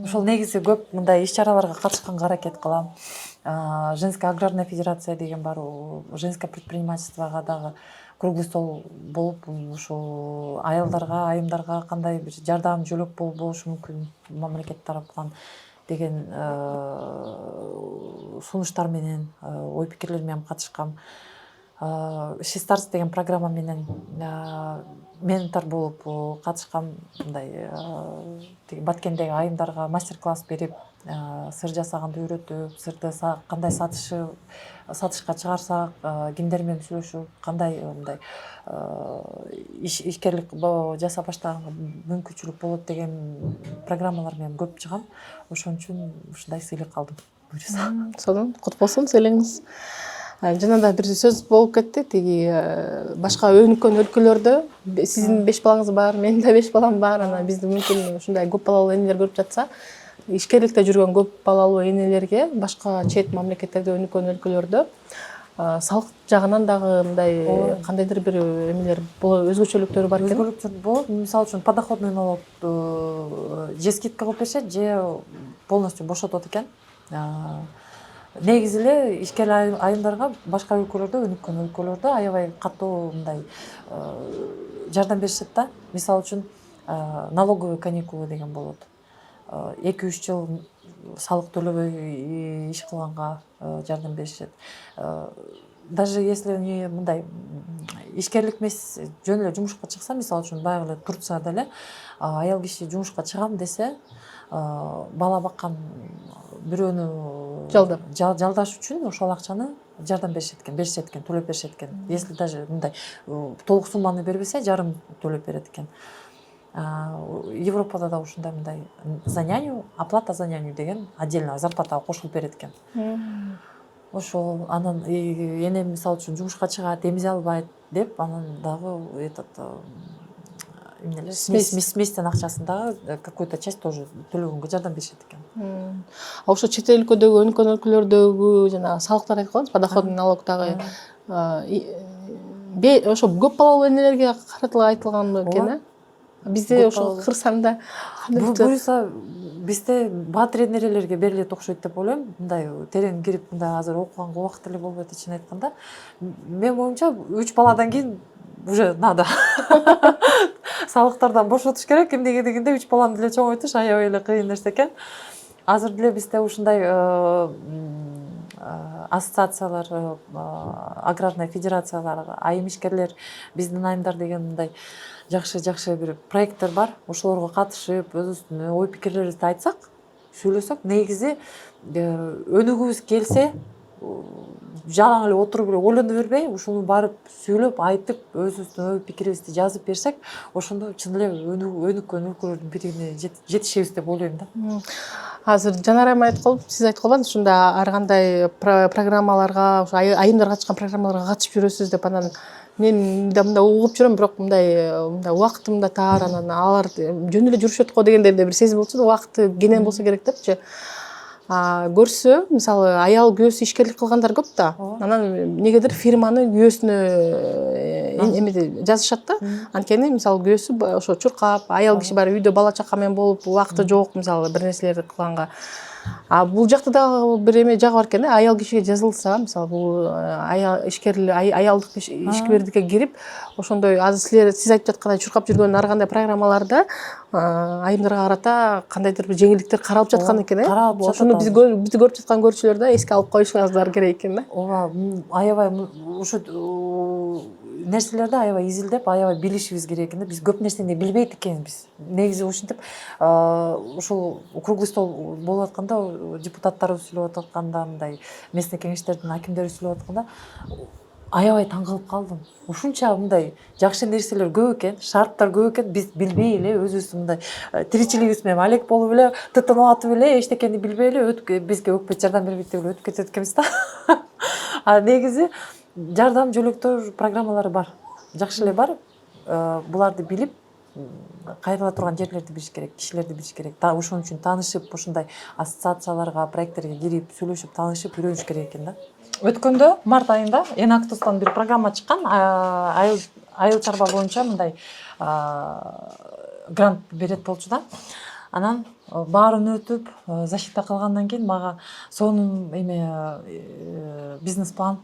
Ошол негизи көп мындай иш-чараларга катышканга аракет кылам. Женская аграрная федерация деген бар, женское предпринимательствого дагы круглый стол болуп, ушул аялдарга, айымдарга кандай бир жардам жөлөк болушу мүмкүн мамлекет тараптан деген сунуштар менен, ой пикирлер менен катышкам. Шестарс деген программа менен ментор болуп катышкам. Мындай Баткендеги айымдарга мастер-класс берип, сыр жасаганды үйрөтүп, сырды кандай сатышка чыгарсак, кимдер менен сүйлөшүп, кандай мындай ишкерлик жасап баштаганга мүмкүнчүлүк болот деген программалар менен көп чыгам. Ошон үчүн ушундай сыйлык алдым. Сонун, кут болсун сыйлыгыңыз. Жанагында бир сөз болуп кетти, тиги башка өнүккөн өлкөлөрдө сиздин 5 балаңыз бар, менин да 5 балам бар, анан бизди мүмкүн ушундай көп балалуу энелер көрүп жатса, ишкерликте жүргөн көп балалуу энелерге башка чет мамлекеттерде өнүккөн өлкөлөрдө салык жагынан дагы мындай кандайдыр бир эмелер өзгөчөлүктөрү бар экен. Өзгөчөлүктөр болот. Мисалы үчүн подоходный налог же скидка кылып беришет, же полностью бошотот экен. Негизи эле ишкер айымдарга башка өлкөлөрдө, өнүккөн өлкөлөрдө аябай катуу мындай жардам беришет да. Мисалы үчүн налоговый каникулы деген болот. 2-3 жыл салык төлөбөй иш кылганга жардам беришет. Даже если мындай ишкерлик эмес, жөн эле жумушка чыкса, мисалы үчүн баягы эле Турцияда эле аял киши жумушка чыгам десе, бала баккан бирөөнү жалдаш үчүн ошол акчаны жардам беришет экен, төлөп беришет экен. Если даже мындай толук сумманы бербесе, жарым төлөп берет экен. Европада да ушундай мындай за няню, оплата за няню деген отдельно зарплатага кошулуп берет экен. Ошол анан эне мисалы үчүн жумушка чыгат, эмизе албайт деп, анан дагы сместен акчасын дагы какую-то часть тоже төлөгөнгө жардам беришет экен. Ошо чет өлкөдөгү, өнүккөн өлкөлөрдөгү жанагы салыктар айтып калдыңыз, подоходный налог дагы ошо көп балалуу энелерге каратылып айтылган экен, Бизде ошо Кыргызстанда буюрса бизде баатыр энелерге берилет окшойт деп ойлойм. Мындай терең кирип, мындай азыр окуганга убакыт эле болбойт ичин айтканда. Мен боюмча 3 баладан кийин уже надо салыктардан бошотуш керек. Эмнеге дегенде 3 баланы деле чоңойтуш аябай эле кыйын нерсе экен. Азыр деле бизде ушундай ассоциациялар, аграрный федерациялар, айым ишкерлер, биздин айымдар деген мындай жакшы бир проекттер бар. Ошолорго катышып, өзүбүздүн ой пикирлерибизди айтсак, сүйлөсөк, негизи өнүгүүбүз келсе, жалаң эле отуруп эле ойлоно бербей ушуну барып сүйлөп айтып өзүбүздүн ой пикирибизди жазып берсек ошондо чын эле өнүккөн өлкөлөрдүн бирине жетишебиз деп ойлойм да. Азыр Жанар айым сиз айткып калбадыңыз ушундай ар кандай программаларга, ошо айымдарга чыккан программаларга катышып жүрөсүз деп. Анан мен мындай угуп жүрөм, бирок мындай убактым да тар, анан алар жөн эле жүрүшөт го дегендей бир сезим болчу да, убакыты кенен болсо керек депчи. Көрсө, мисалы, аял күйөөсү ишкерлик кылгандар көп да. Анан негедир фирманы күйөөсүнө эмеде жазышат да. Анткени мисалы күйөөсү ошо чуркап, аял киши баары үйдө бала чака менен болуп, убакыты жок мисалы бир нерселерди кылганга. Бул жакта дагы бир эме жагы бар экен да, аял кишиге жазылса, мисалы бул аялдык ишкердикке кирип, ошондой азыр сиз айтып жаткандай чуркап жүргөн ар кандай программаларда айымдарга карата кандайдыр бир жеңилдиктер каралып жаткан экен, ошону бизди көрүп жаткан көрүүчүлөр да эске алып коюшуңуздар керек экен да. Ооба, аябай ошо нерселерди аябай изилдеп, аябай билишибиз керек экен да. Биз көп нерсени билбейт экенбиз. Негизи ушинтип ушул круглый стол болуп атканда, депутаттарыбыз сүйлөп атканда, мындай местный кеңештердин акимдери сүйлөп атканда аябай таң калып калдым. Ушунча мындай жакшы нерселер көп экен, шарттар көп экен, биз билбей эле өзүбүз мындай тиричилигибиз менен алек болуп эле, тытынып атып эле, эчтекени билбей эле бизге өкмөт жардам бербейт деп эле өтүп кетет экенбиз да. Негизи жардам жөлөктөр программалары бар. Жакшы эле бар. Буларды билип, кайрыла турган жерлерди билиш керек, кишилерди билиш керек. Ошон үчүн таанышып, ошундай ассоциацияларга, проекттерге кирип, сүйлөшүп, таанышып, үйрөнүш керек экен да. Өткөндө март айында Энактустан бир программа чыккан, айыл чарба боюнча мындай грант берет болчу да. Анан баарын өтүп, защита кылгандан кийин мага сонун бизнес план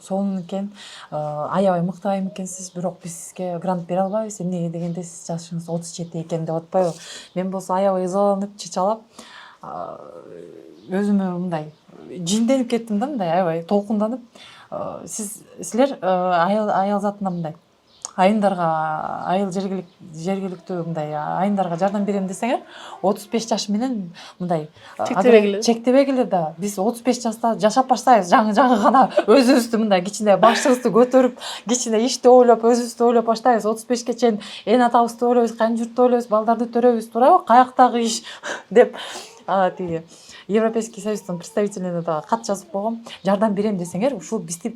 сонун экен, аябай мыкты айым экенсиз, бирок биз сизге грант бере албайбыз, эмнеге дегенде сиз жашыңыз 37 экен деп атпайбы. Мен болсо аябай ызаланып, чычалап, өзүмө мындай жинденип кеттим да, мындай аябай толкунданып. Силер аял затына мындай айымдарга, айыл жергиликтүү мындай айымдарга жардам берем десеңер, 35 жаш менен мындай чектебегиле да. Биз 35 жашта жашап баштайбыз, жаңы гана өзүбүздү мындай кичине башыбызды көтөрүп, кичине ишти ойлоп, өзүбүздү ойлоп баштайбыз. 35ке чейин эн атабызды ойлойбуз, кайын журтты ойлойбуз, балдарды төрөбүз, туурабы? Каяктагы иш деп тиги Европейский союздун представителине да кат жазып койгом. Жардам берем десеңер, ушул бизди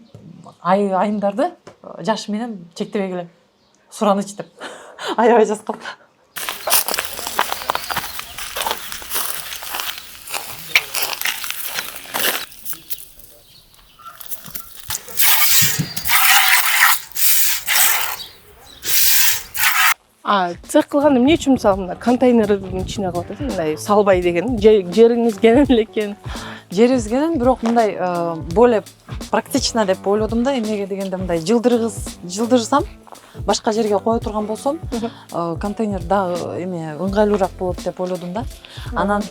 айымдарды жаш менен чектебегиле. Сураныч деп. Аябай жазгам. Цех кылганда эмне үчүн мисалы мына контейнердин ичине кылып атасыз, мындай салбай деген жериңиз кенен эле экен. Жерибиз кенен, бирок мындай более практично деп ойлодум да, эмнеге дегенде мындай жылдырсам, башка жерге кое турган болсом, контейнер дагы ыңгайлуураак болот деп ойлодум да. Анан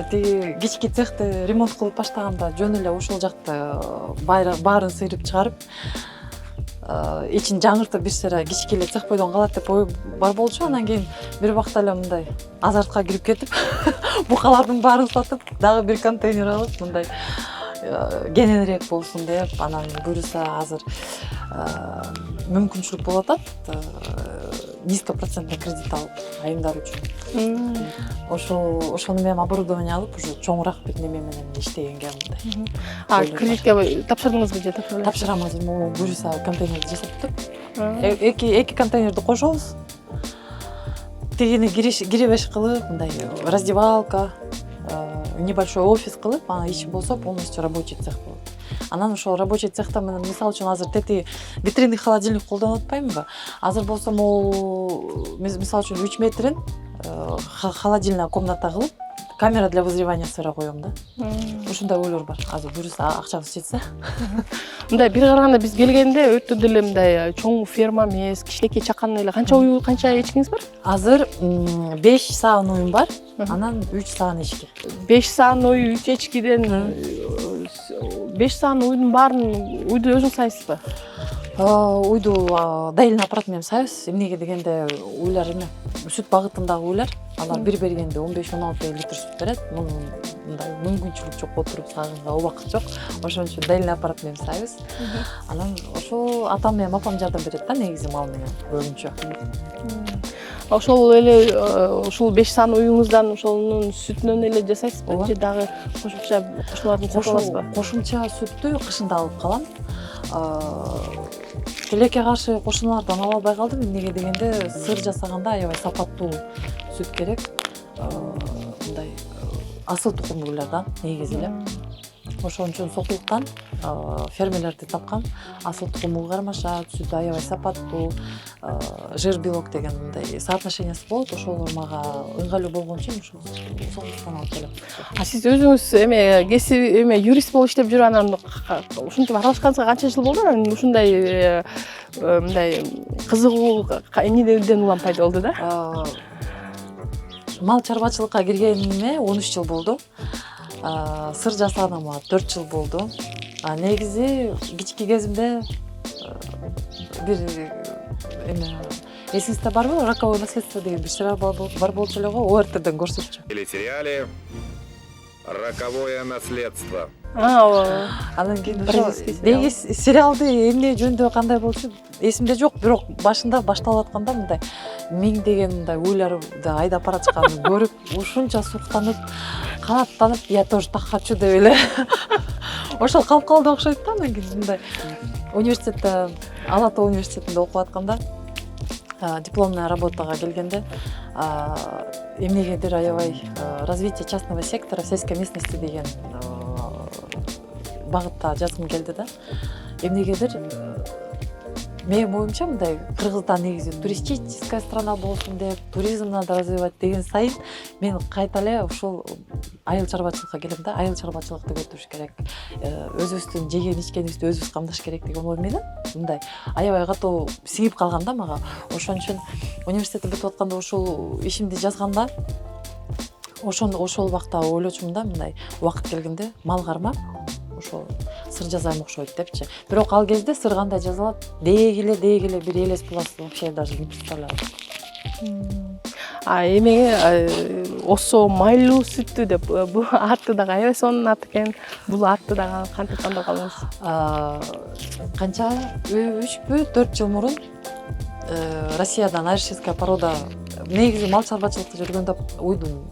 тиги кички цехти ремонт кылып баштаганда жөн эле ошол жакты баарын сыйрып чыгарып, ичин жаңыртып бирсера кички эле цех бойдон калат деп ой бар болчу. Анан кийин бир убакта эле мындай азартка кирип кетип, букалардын баарын сатып, дагы бир контейнер алып, мындай кененирээк болсун деп, анан буюрса азыр мүмкүнчүлүк болуп атат, низкопроцентный кредит алып айымдар үчүн. Ошону менен оборудование алып, уже чоңураак бир неме менен иштегенге мындай. Кредитке тапшырдыңызбы же тапшырбайсызбы? Тапшырам азыр, буюрса контейнерди жасап туруп. Эки контейнерди кошобуз. Тигини кире-беш кылып, мындай раздевалка, небольшой офис кылып, анан ичи болсо полностью рабочий цех болот. Анан ошол рабочий цехта мен мисалы үчүн азыр тети витринный холодильник колдонуп атпаймынбы? Азыр болсо могу мисалы үчүн 3 метрин холодильная комната кылып, камера для вызревания сыра коем да. Ушундай ойлор бар. Азыр буюрса акчабыз жетсе. Мындай бир караганда биз келгенде өтө деле мындай чоң ферма эмес, кичинекей чакан эле. Канча эчкиңиз бар? Азыр 5 саан уюм бар, анан 3 саан эчки. 5 саан уй, 3 эчкиден 5 саан уйдун баарын уйду өзүңүз сайсызбы? Уйду дайылын апарат менен сайбыз. Эмнеге дегенде уйлар эме сүт багытындагы уйлар. Алар бир бергенде 15-16 литр сүт берет. Мындай мүмкүнчүлүк жок, отуруп сагынга убакыт жок. Ошон үчүн дайылын апарат менен сайбыз. Анан ошо атам менен апам жардам берет да негизи мал менен көбүнчө. Ошол эле ушул 5 сан уюңуздан ошонун сүтүнөн эле жасайсызбы же дагы кошумча кошуларды сатып аласызбы? Кошумча сүттү кышында алып калам. Тилекке каршы кошуналардан ала албай калдым. Эмнеге дегенде сыр жасаганда аябай сапаттуу сүт керек. Мындай асыл тукумдуулардан негизи эле. Ошон үчүн сокулуктан фермерлерди тапкан. Асыл тукуму кармашат, сүтү аябай сапаттуу, жир белок деген мындай соотношениясы болот. Ошол мага ыңгайлуу болгон үчүн ошол сокулуктан алып келем. Сиз өзүңүз эме кесип эме юрист болуп иштеп жүрүп анан ушинтип аралашканыңызга канча жыл болду? Анан ушундай мындай кызыгуу эмнеден улам пайда болду да? Мал чарбачылыкка киргениме 13 жыл болду. Сыр жасаганыма 4 жыл болду. Негизи кички кезимде бир эме эсиңизде барбы? Раковое наследство деген бир сериал бар болчу эле го, ОРТден көрсөтчү. Телесериале «Роковое наследство». Анан кийин неги сериалды эмне жөнүндө кандай болчу эсимде жок, бирок башында башталып атканда мындай миңдеген мындай уйларды айдап бара жатканын көрүп, ушунча суктанып, канаттанып, я тоже так хочу деп эле ошол калып калды окшойт да. Анан кийин мындай университетте, Ала Тоо университетинде окуп атканда дипломная работага келгенде эмнегедир аябай развитие частного сектора в сельской местности деген багытта жазгым келди да. Эмнегедир менин оюмча мындай Кыргызстан негизи туристическая страна болсун деп, туризм надо развивать деген сайын мен кайта эле ушул айыл чарбачылыкка келем да. Айыл чарбачылыкты көтөрүш керек. Өзүбүздүн жеген ичкенибизди өзүбүз камдаш керек деген ой менен мындай аябай катуу сиңип калган да мага. Ошон үчүн университетти бүтүп атканда ушул ишимди жазганда ошол убакта ойлочумун да, мындай убакыт келгенде мал кармап ошол сыр жазайм окшойт депчи. Бирок ал кезде сыр кандай жазылат дегиле бир элес буласы вообще даже не представляю. Эмеге осо майлуу сүттү деп бул атты дагы аябай сонун ат экен. Бул атты дагы кантип тандап калдыңыз? Канча 3-4 жыл мурун Россиядан айршевская порода негизи мал чарбачылыкта жүргөндө уйдум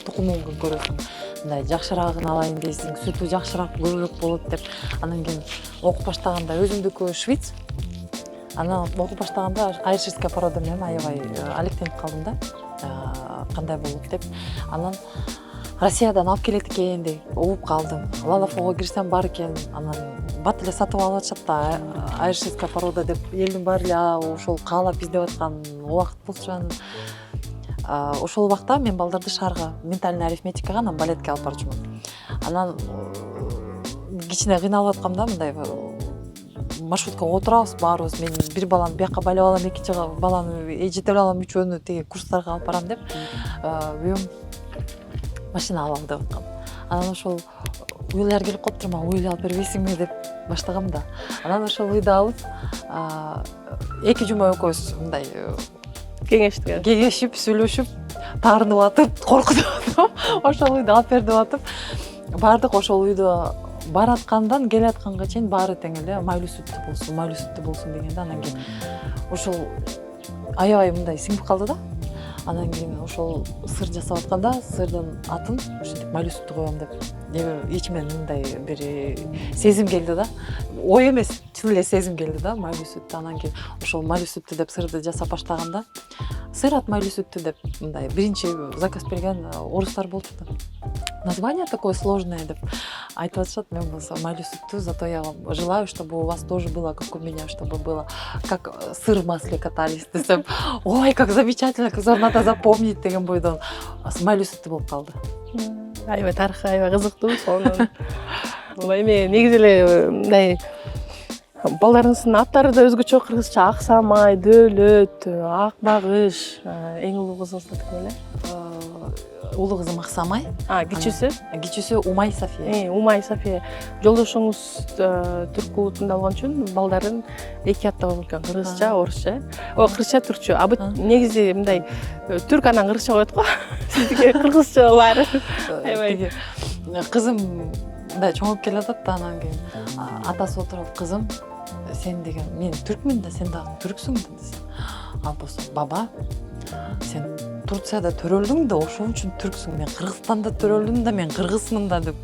тукумун көрөсүң. Мындай жакшыраагын алайын дейсиң, сүтү жакшыраак көбүрөөк болот деп. Анан кийин окуп баштаганда өзүмдүкү швиц. Анан окуп баштаганда айршевская порода менен аябай алектенип калдым да. Кандай болот деп. Анан Россиядан алып келет экен деп угуп калдым. Лалафого кирсем бар экен. Анан бат эле сатып алып атышат да, айршевская порода деп элдин баары эле ошол каалап издеп аткан убакыт болчу. Ошол убакта мен балдарды шаарга ментальный арифметикага, анан балетке алып барчумун. Анан кичине кыйналып аткам да, мындай маршруткага отурабыз баарыбыз. Мен бир баланы бияка байлап алам, экинчи баланы жетелеп алам, үчөөнү тиги курстарга алып барам деп буюм машина алам деп аткам. Анан ошол уйлар келип калыптыр, мага уйлап алып бербейсиңби деп баштагам да. Анан ошол уйду алып 2 жума экөөбүз мындай кеңешип, сүйлөшүп, таарынып атып, коркутуп атып, ошол уйду алып берип атып, бардык. Ошол уйду бараткандан келатканга чейин баары тең эле майлуу сүттү болсун дегенде, анан кийин ошол аябай мындай сиңип калды да. Анан кийин ошол сыр жасап атканда сырдын атын ушинтип майлуу сүттү коём деп ичимен мындай бир сезим келди да. Ой эмес, чын эле сезим келди да, майлуу сүттү. Анан кийин ошол майлуу сүттү деп сырды жасап баштаганда сыр от майлуу сүттү деп мындай биринчи заказ берген орустар болчу да. Название такое сложное деп айтып атышат. Мен болсо майлуу сүттү, зато я вам желаю, чтобы у вас тоже было, как у меня, чтобы было как сыр в масле катались десем. Ой, как замечательно, как надо запомнить деген бойдон майлуу сүттү болуп калды. Аябай тарыхы аябай кызыктуу. Сонун. Эме негизи эле мындай балдарыңыздын аттары да өзгөчө кыргызча. Аксамай, Дөөлөт, Ак багыш, эң улуу кызыңыздыкы эле. улуу кызым Аксамай, кичүүсү Умай Сафия. Умай Сафия. Жолдошуңуз түрк улутунда болгон үчүн балдарын эки атта болуп экен, кыргызча, орусча. Кыргызча, түркчө. А бут негизи мындай түрк анан кыргызча коет го. Сиздики кыргызча бар. Тиги кызым мындай чоңоюп келатат да, анан кийин атасы отуруп, кызым, сен деген мен түркмүн да, сен дагы түрксүң да десе. Ал болсо, баба, сен Турцияда төрөлдүң да, ошон үчүн түрксүң. Мен Кыргызстанда төрөлдүм да, мен кыргызмын да деп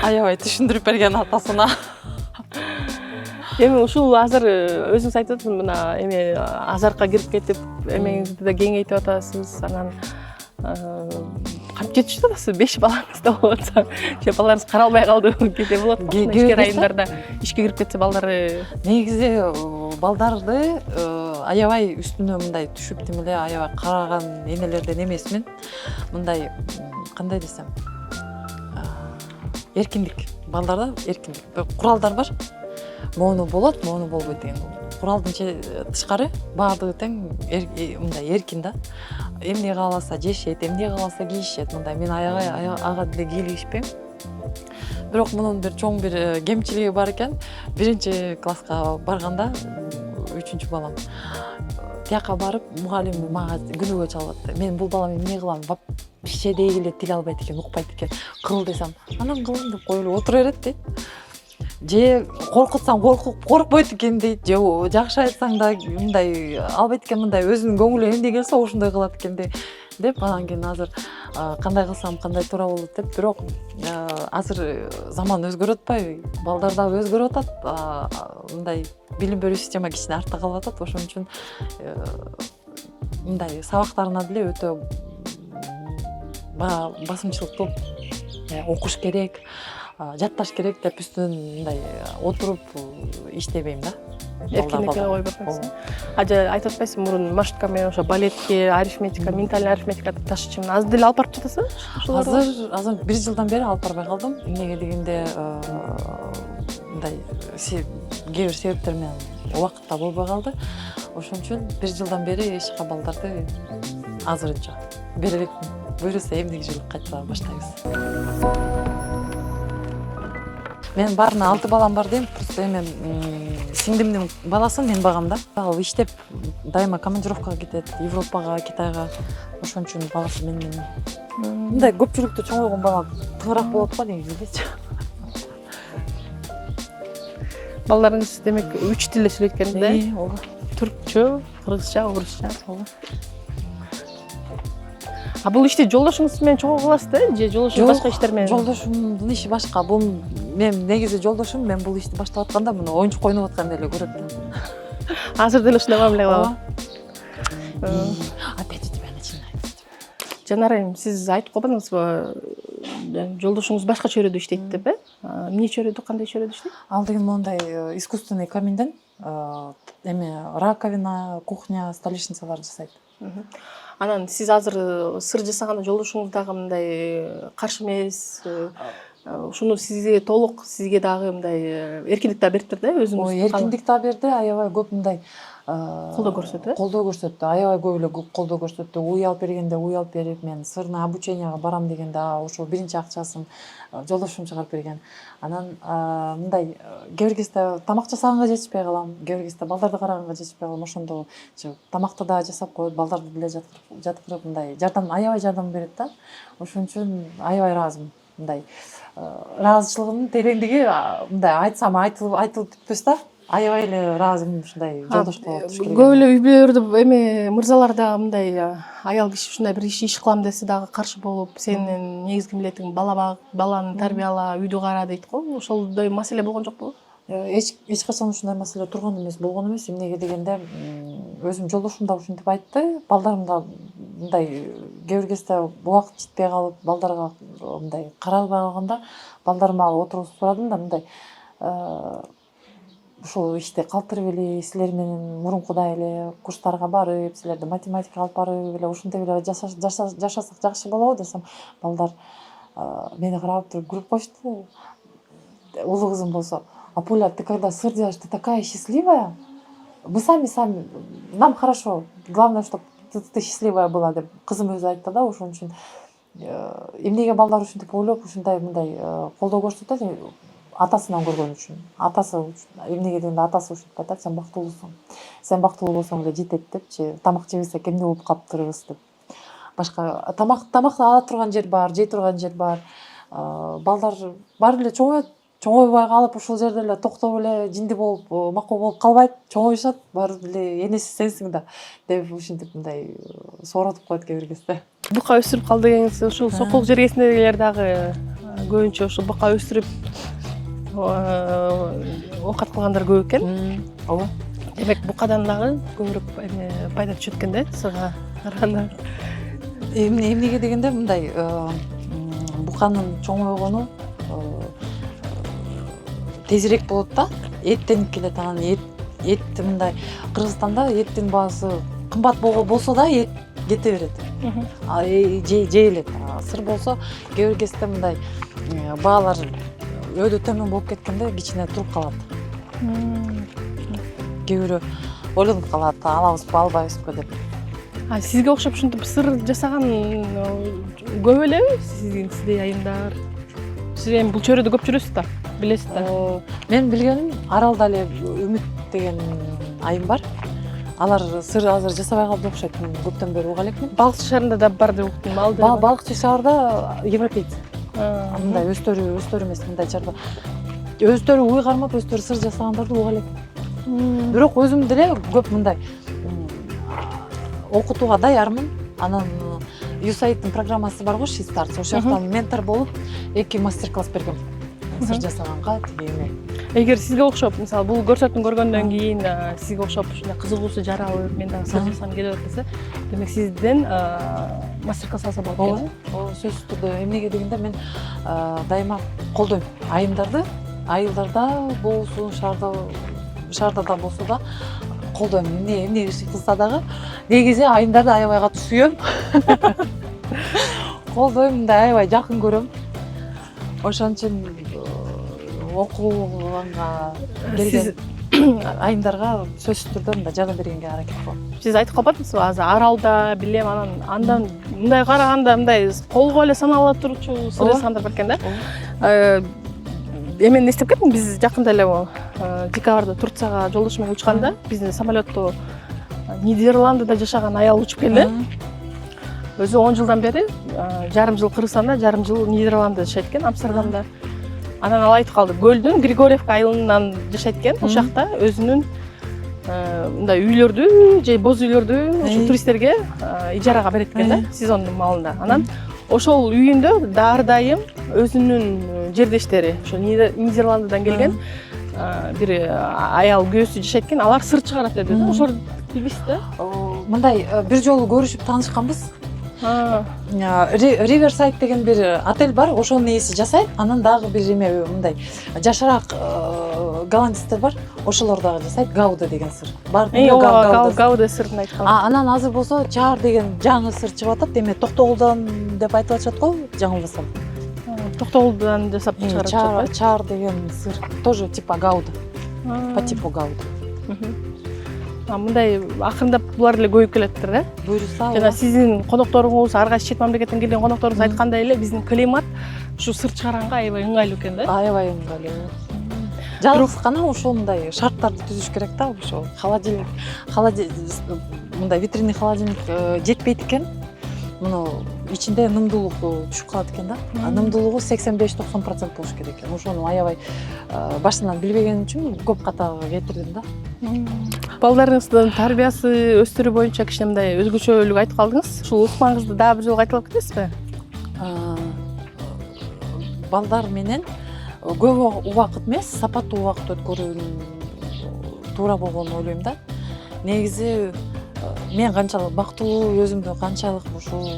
аябай түшүндүрүп берген атасына. Эми ушул азыр өзүңүз айтып атасыз, мына эми азаркка кирип кетип, эмеңизди да кеңейтип атасыз. Анан кантип жетишип атасыз? 5 балаңыз да болуп атса, же балдарыңыз каралбай калды кете болот го. Ишке райондарда ишке кирип кетсе балдары. Негизи балдарды аябай үстүнө мындай түшүп тим эле аябай караган энелерден эмесмин. Мындай кандай десем, эркиндик. Балдарда эркиндик. Куралдар бар. Моуну болот, моуну болбойт деген. Куралдын тышкары баардыгы тең мындай эркин да. Эмне кааласа жешет, эмне кааласа кийишет. Мындай мен ага деле кийлигишпейм. Бирок мунун бир чоң бир кемчилиги бар экен. 1-класска барганда 3 балам тияка барып, мугалим мага күнөөгө чалып атты. Мен бул балам эмне кылам? Вообще эле тил албайт экен, укпайт экен. Кыл десем, анан кылам деп коюп отура берет дейт. Же коркутсаң коркпойт экен дейт. Же жакшы айтсаң да мындай албайт экен, мындай өзүнүн көңүлүнө эмне келсе ошондой кылат экен деп анан кийин азыр кандай кылсам кандай туура болот деп. Бирок азыр заман өзгөрүп атпайбы? Балдар дагы өзгөрүп атат. Мындай билим берүү система кичине артта калып атат. Ошон үчүн мындай сабактарына деле өтө басымчылык кылып окуш керек, жатташ керек деп үстүнөн мындай отуруп иштебейм да. Эркиндикке ой бербейсиң. Ажа айтып атпайсың, мурун маршрутка менен ошо балетке, арифметика, ментальный арифметика ташчымын. Азыр деле алып барып жатасызбы? Азыр 1 жылдан бери алып барбай калдым. Эмнеге дегенде мындай кээ бир себептер менен убакытта болбой калды. Ошон үчүн 1 жылдан бери эч кайда балдарды азырынча бере элекмин. Буюрса эмдиги жылы кайта баштайбыз. Мен баарына 6 балам бар дейм. Просто эми сиңдимдин баласы мен багам да. Ал иштеп дайыма командировкага кетет, Европага, Китайга. Ошон үчүн баласы менен. Мындай көпчүлүктө чоңойгон бала тыңыраак болот го негизичи. Балдарыңыз демек 3 тилде сүйлөйт экен да? Ооба. Түркчө, кыргызча, орусча. А бул ишти жолдошуңуз менен чогуу кыласыз да? Же жолдошуңуз башка иштер менен? Жолдошумдун иши башка. Бул мен негизи жолдошум, мен бул ишти баштап атканда муну оюнчук ойноп аткандай эле көрөт. Азыр деле ушундай мамиле кылабы? Опять у тебя начинается. Жанар айым, сиз айтып койбодуңузбу? Жолдошуңуз башка чөйрөдө иштейт деп, эмне чөйрөдө, кандай чөйрөдө иштейт? Ал деген мондай искусственный каминден эме раковина, кухня, столешницалар жасайт. Анан сиз азыр сыр жасаганда жолдошуңуз дагы мындай каршы эмес, ушуну сизге толук, сизге дагы мындай эркиндик да бериптир да өзүңүз? Ой, эркиндик да берди, аябай көп мындай колдоо көрсөттү. Колдоо көрсөттү, аябай көп эле колдоо көрсөттү. Уй алып бергенде уй алып берип, мен сырный обученияга барам дегенде ошо биринчи акчасын жолдошум чыгарып берген. Анан мындай кээ бир кезде тамак жасаганга жетишпей калам, кээ бир кезде балдарды караганга жетишпей калам. Ошондо тамакты да жасап коюп, балдарды деле жаткырып мындай аябай жардам берет да. Ошон үчүн аябай ыраазымын. Мындай ыраазычылыгымдын тереңдиги мындай айтсам айтылып бүтпөс да. Аябай эле ыраазымын ушундай жолдошко туш келген. Көп эле үй бүлөлөрдө эми мырзалар да мындай аял киши ушундай бир иш кылам десе дагы каршы болуп, сенин негизги милдетиң бала бак, баланы тарбияла, үйдү кара дейт го. Ошолдой маселе болгон жокпу? Эч качан ушундай маселе болгон эмес. Эмнеге дегенде өзүм жолдошум да ушинтип айтты. Балдарым да мындай кээ бир кезде убакыт жетпей калып, балдарга мындай каралбай калганда, балдарыма отургузуп сурадым да мындай ушул ишти калтырып эле силер менен мурункудай эле курстарга барып, силерди математикага алып барып эле ушинтип эле жашасак жакшы болобу десем, балдар мени карап туруп күлүп коюшту. Улуу кызым болсо: "Апуля, ты когда сыр делаешь, ты такая счастливая. Мы сами, нам хорошо. Главное, чтобы ты счастливая была", деп кызым өзү айтты да. Ошон үчүн эмнеге балдар ушинтип ойлоп ушундай мындай колдоо көрсөтөт, атасынан көргөн үчүн. Атасы эмнеге дегенде атасы ушинтип айтат, сен бактылуусуң. Сен бактылуу болсоң эле жетет депчи, тамак жебесек эмне болуп калыптырбыз деп. Башка тамак ала турган жер бар, жей турган жер бар. Балдар баары эле чоңойбой калып ушул жерде эле токтоп эле жинди болуп, макул болуп калбайт, чоңоюшат, баары эле энеси сенсиң да деп ушинтип мындай сооротуп коет кээ бир кезде. Бука өстүрүп кал дегениңиз ушул сокол жергесиндегилер дагы көбүнчө ушул бука өстүрүп оокат кылгандар көп экен. Ооба. Демек букадан дагы көбүрөөк пайда түшөт экен да сага караганда. Эмнеге дегенде мындай буканын чоңойгону тезирээк болот да, эттенип келет. Анан эт мындай Кыргызстанда эттин баасы кымбат болсо да эт кете берет. Жейилет. Сыр болсо кээ бир кезде мындай баалар өйдө төмөн болуп кеткенде кичине туруп калат. Кээ бирөө ойлонуп калат, алабызбы, албайбызбы деп. Сизге окшоп ушинтип сыр жасаган көп элеби сиздей айымдар? Сиз эми бул чөйрөдө көп жүрөсүз да, билесиз да. Мен билгеним Аралда эле Үмүт деген айым бар. Алар сыр азыр жасабай калды окшойт. Көптөн бери уга элекмин. Балыкчы шаарында да бар деп уктум. Балыкчы шаарда европейц. Мындай өздөрү эмес, мындай чарба. Өздөрү уйгармап, өздөрү сыр жасагандарды уга элекмин. Бирок өзүм деле көп мындай окутууга даярмын. Анан USAID-тин программасы бар го, Шистарт. Ошол жактан ментор болуп, 2 мастер-класс бергем. Сыр жасаганга тиги. Эгер сизге окшоп, мисалы бул көрсөтүүнү көргөндөн кийин сизге окшоп ушундай кызыгуусу жаралып, мен дагы сыр жасагым келип атса, демек сизден мастер-класс алса болот экен. Ооба, сөзсүз түрдө. Эмнеге дегенде мен дайыма колдойм айымдарды, айылдарда болсун, шаарда да болсо да колдойм. Эмне иш кылса дагы негизи айымдарды аябай катуу сүйөм. Колдойм, мындай аябай жакын көрөм. Ошон үчүн окууганга келген айымдарга сөзсүз түрдө мындай жардам бергенге аракет кылам. Сиз айтып калбадыңызбы азыр Аралда билем, андан мындай караганда мындай колго эле санала турчу сыр жасагандар бар экен да. Мен эстеп кеттим, биз жакында эле декабрда Турцияга жолдош менен учканда биздин самолетту Нидерландыда жашаган аял учуп келди. Өзү 10 жылдан бери жарым жыл Кыргызстанда, жарым жыл Нидерландыда жашайт экен, Амстердамда. Анан ал айтып калды, Көлдүн Григорьевка айылынан жашайт экен. Ошол жакта өзүнүн мындай үйлөрдү же боз үйлөрдү ошо туристтерге ижарага берет экен да, сезондун маалында. Анан ошол үйүндө ар дайым өзүнүн жердештери, ошо Нидерландыдан келген бир аял күйөөсү жашайт экен. Алар сыр чыгарат деди да. Ошол билбейсиз да? Мындай бир жолу көрүшүп таанышканбыз. Riverside деген бир отель бар, ошонун ээси жасайт. Анан дагы бир эме мындай жашыраак голландецтер бар, ошолор дагы жасайт. Гауда деген сыр. Бар Гауда сырын айткан. Анан азыр болсо Чаар деген жаңы сыр чыгып атат. Эме Токтогулдан деп айтып атышат го, жаңылбасам. Токтогулдан жасап чыгарат. Чаар деген сыр тоже типа Гауда. По типу Гауда. Мындай акырындап булар эле көбөйүп келеттир да. Буюрса. Жана сиздин конокторуңуз, ар кайсы чет мамлекеттен келген конокторуңуз айткандай эле биздин климат ушу сыр чыгаранга аябай ыңгайлуу экен да. Аябай ыңгайлуу. Жалгыз гана ошол мындай шарттарды түзүш керек да, ошо холодильник мындай витринный холодильник жетпейт экен. Муну ичинде нымдуулук түшүп калат экен да. Нымдуулугу 85-90% болуш керек экен. Ошону аябай башынан билбеген үчүн көп катага кетирдим да. Балдарыңыздын тарбиясы, өстүрүү боюнча кичине мындай өзгөчөлүк айтып калдыңыз. Ушул ыкмаңызды дагы бир жолу кайталап кетесизби? Балдар менен көп убакыт эмес, сапаттуу убакыт өткөрүүнүн туура болгонун ойлойм да. Негизи мен канчалык бактылуу, өзүмдү канчалык ушул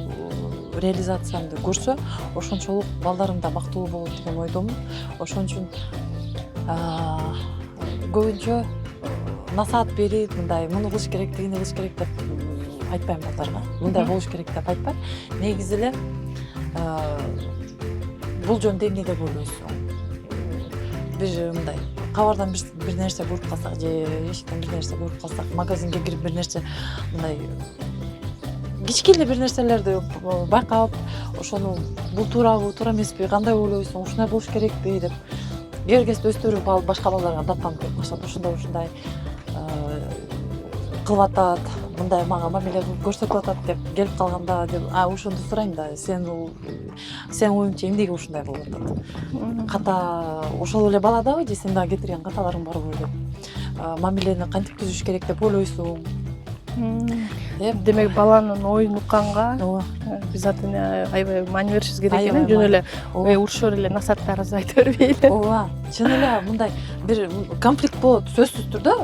реализациямды көрсө, ошончолук балдарым да бактылуу болот деген ойдомун. Ошон үчүн көбүнчө насаат берип, мындай муну кылыш керек, тигини кылыш керек деп айтпайм балдарга. Мындай болуш керек деп айтпайм. Негизи эле бул жөнүндө эмне деп ойлойсуң? Бир мындай кабардан бир нерсе көрүп калсак же эшиктен бир нерсе көрүп калсак, магазинге кирип бир нерсе мындай кичкене бир нерселерди байкап, ошону бул туурабы, туура эмеспи, кандай ойлойсуң, ушундай болуш керекпи деп кергесте өстөрүп башка балдарга даттанып кетип калышат. Ушундай кылып атат, мындай мага мамиле көрсөтүп атат деп келип калганда деп, ошондо сурайм да, сен оюңча эмнеге ушундай болуп атат? Ката ошол эле баладабы же сен дагы кетирген каталарың барбы деп, мамилени кантип түзүш керек деп ойлойсуң? Демек баланын оюн укканга биз ата эне аябай маани беришибиз керек экен, жөн эле урушуп эле насааттарыбызды айта бербейли. Ооба, чын эле мындай бир конфликт болот, сөзсүз түрдө.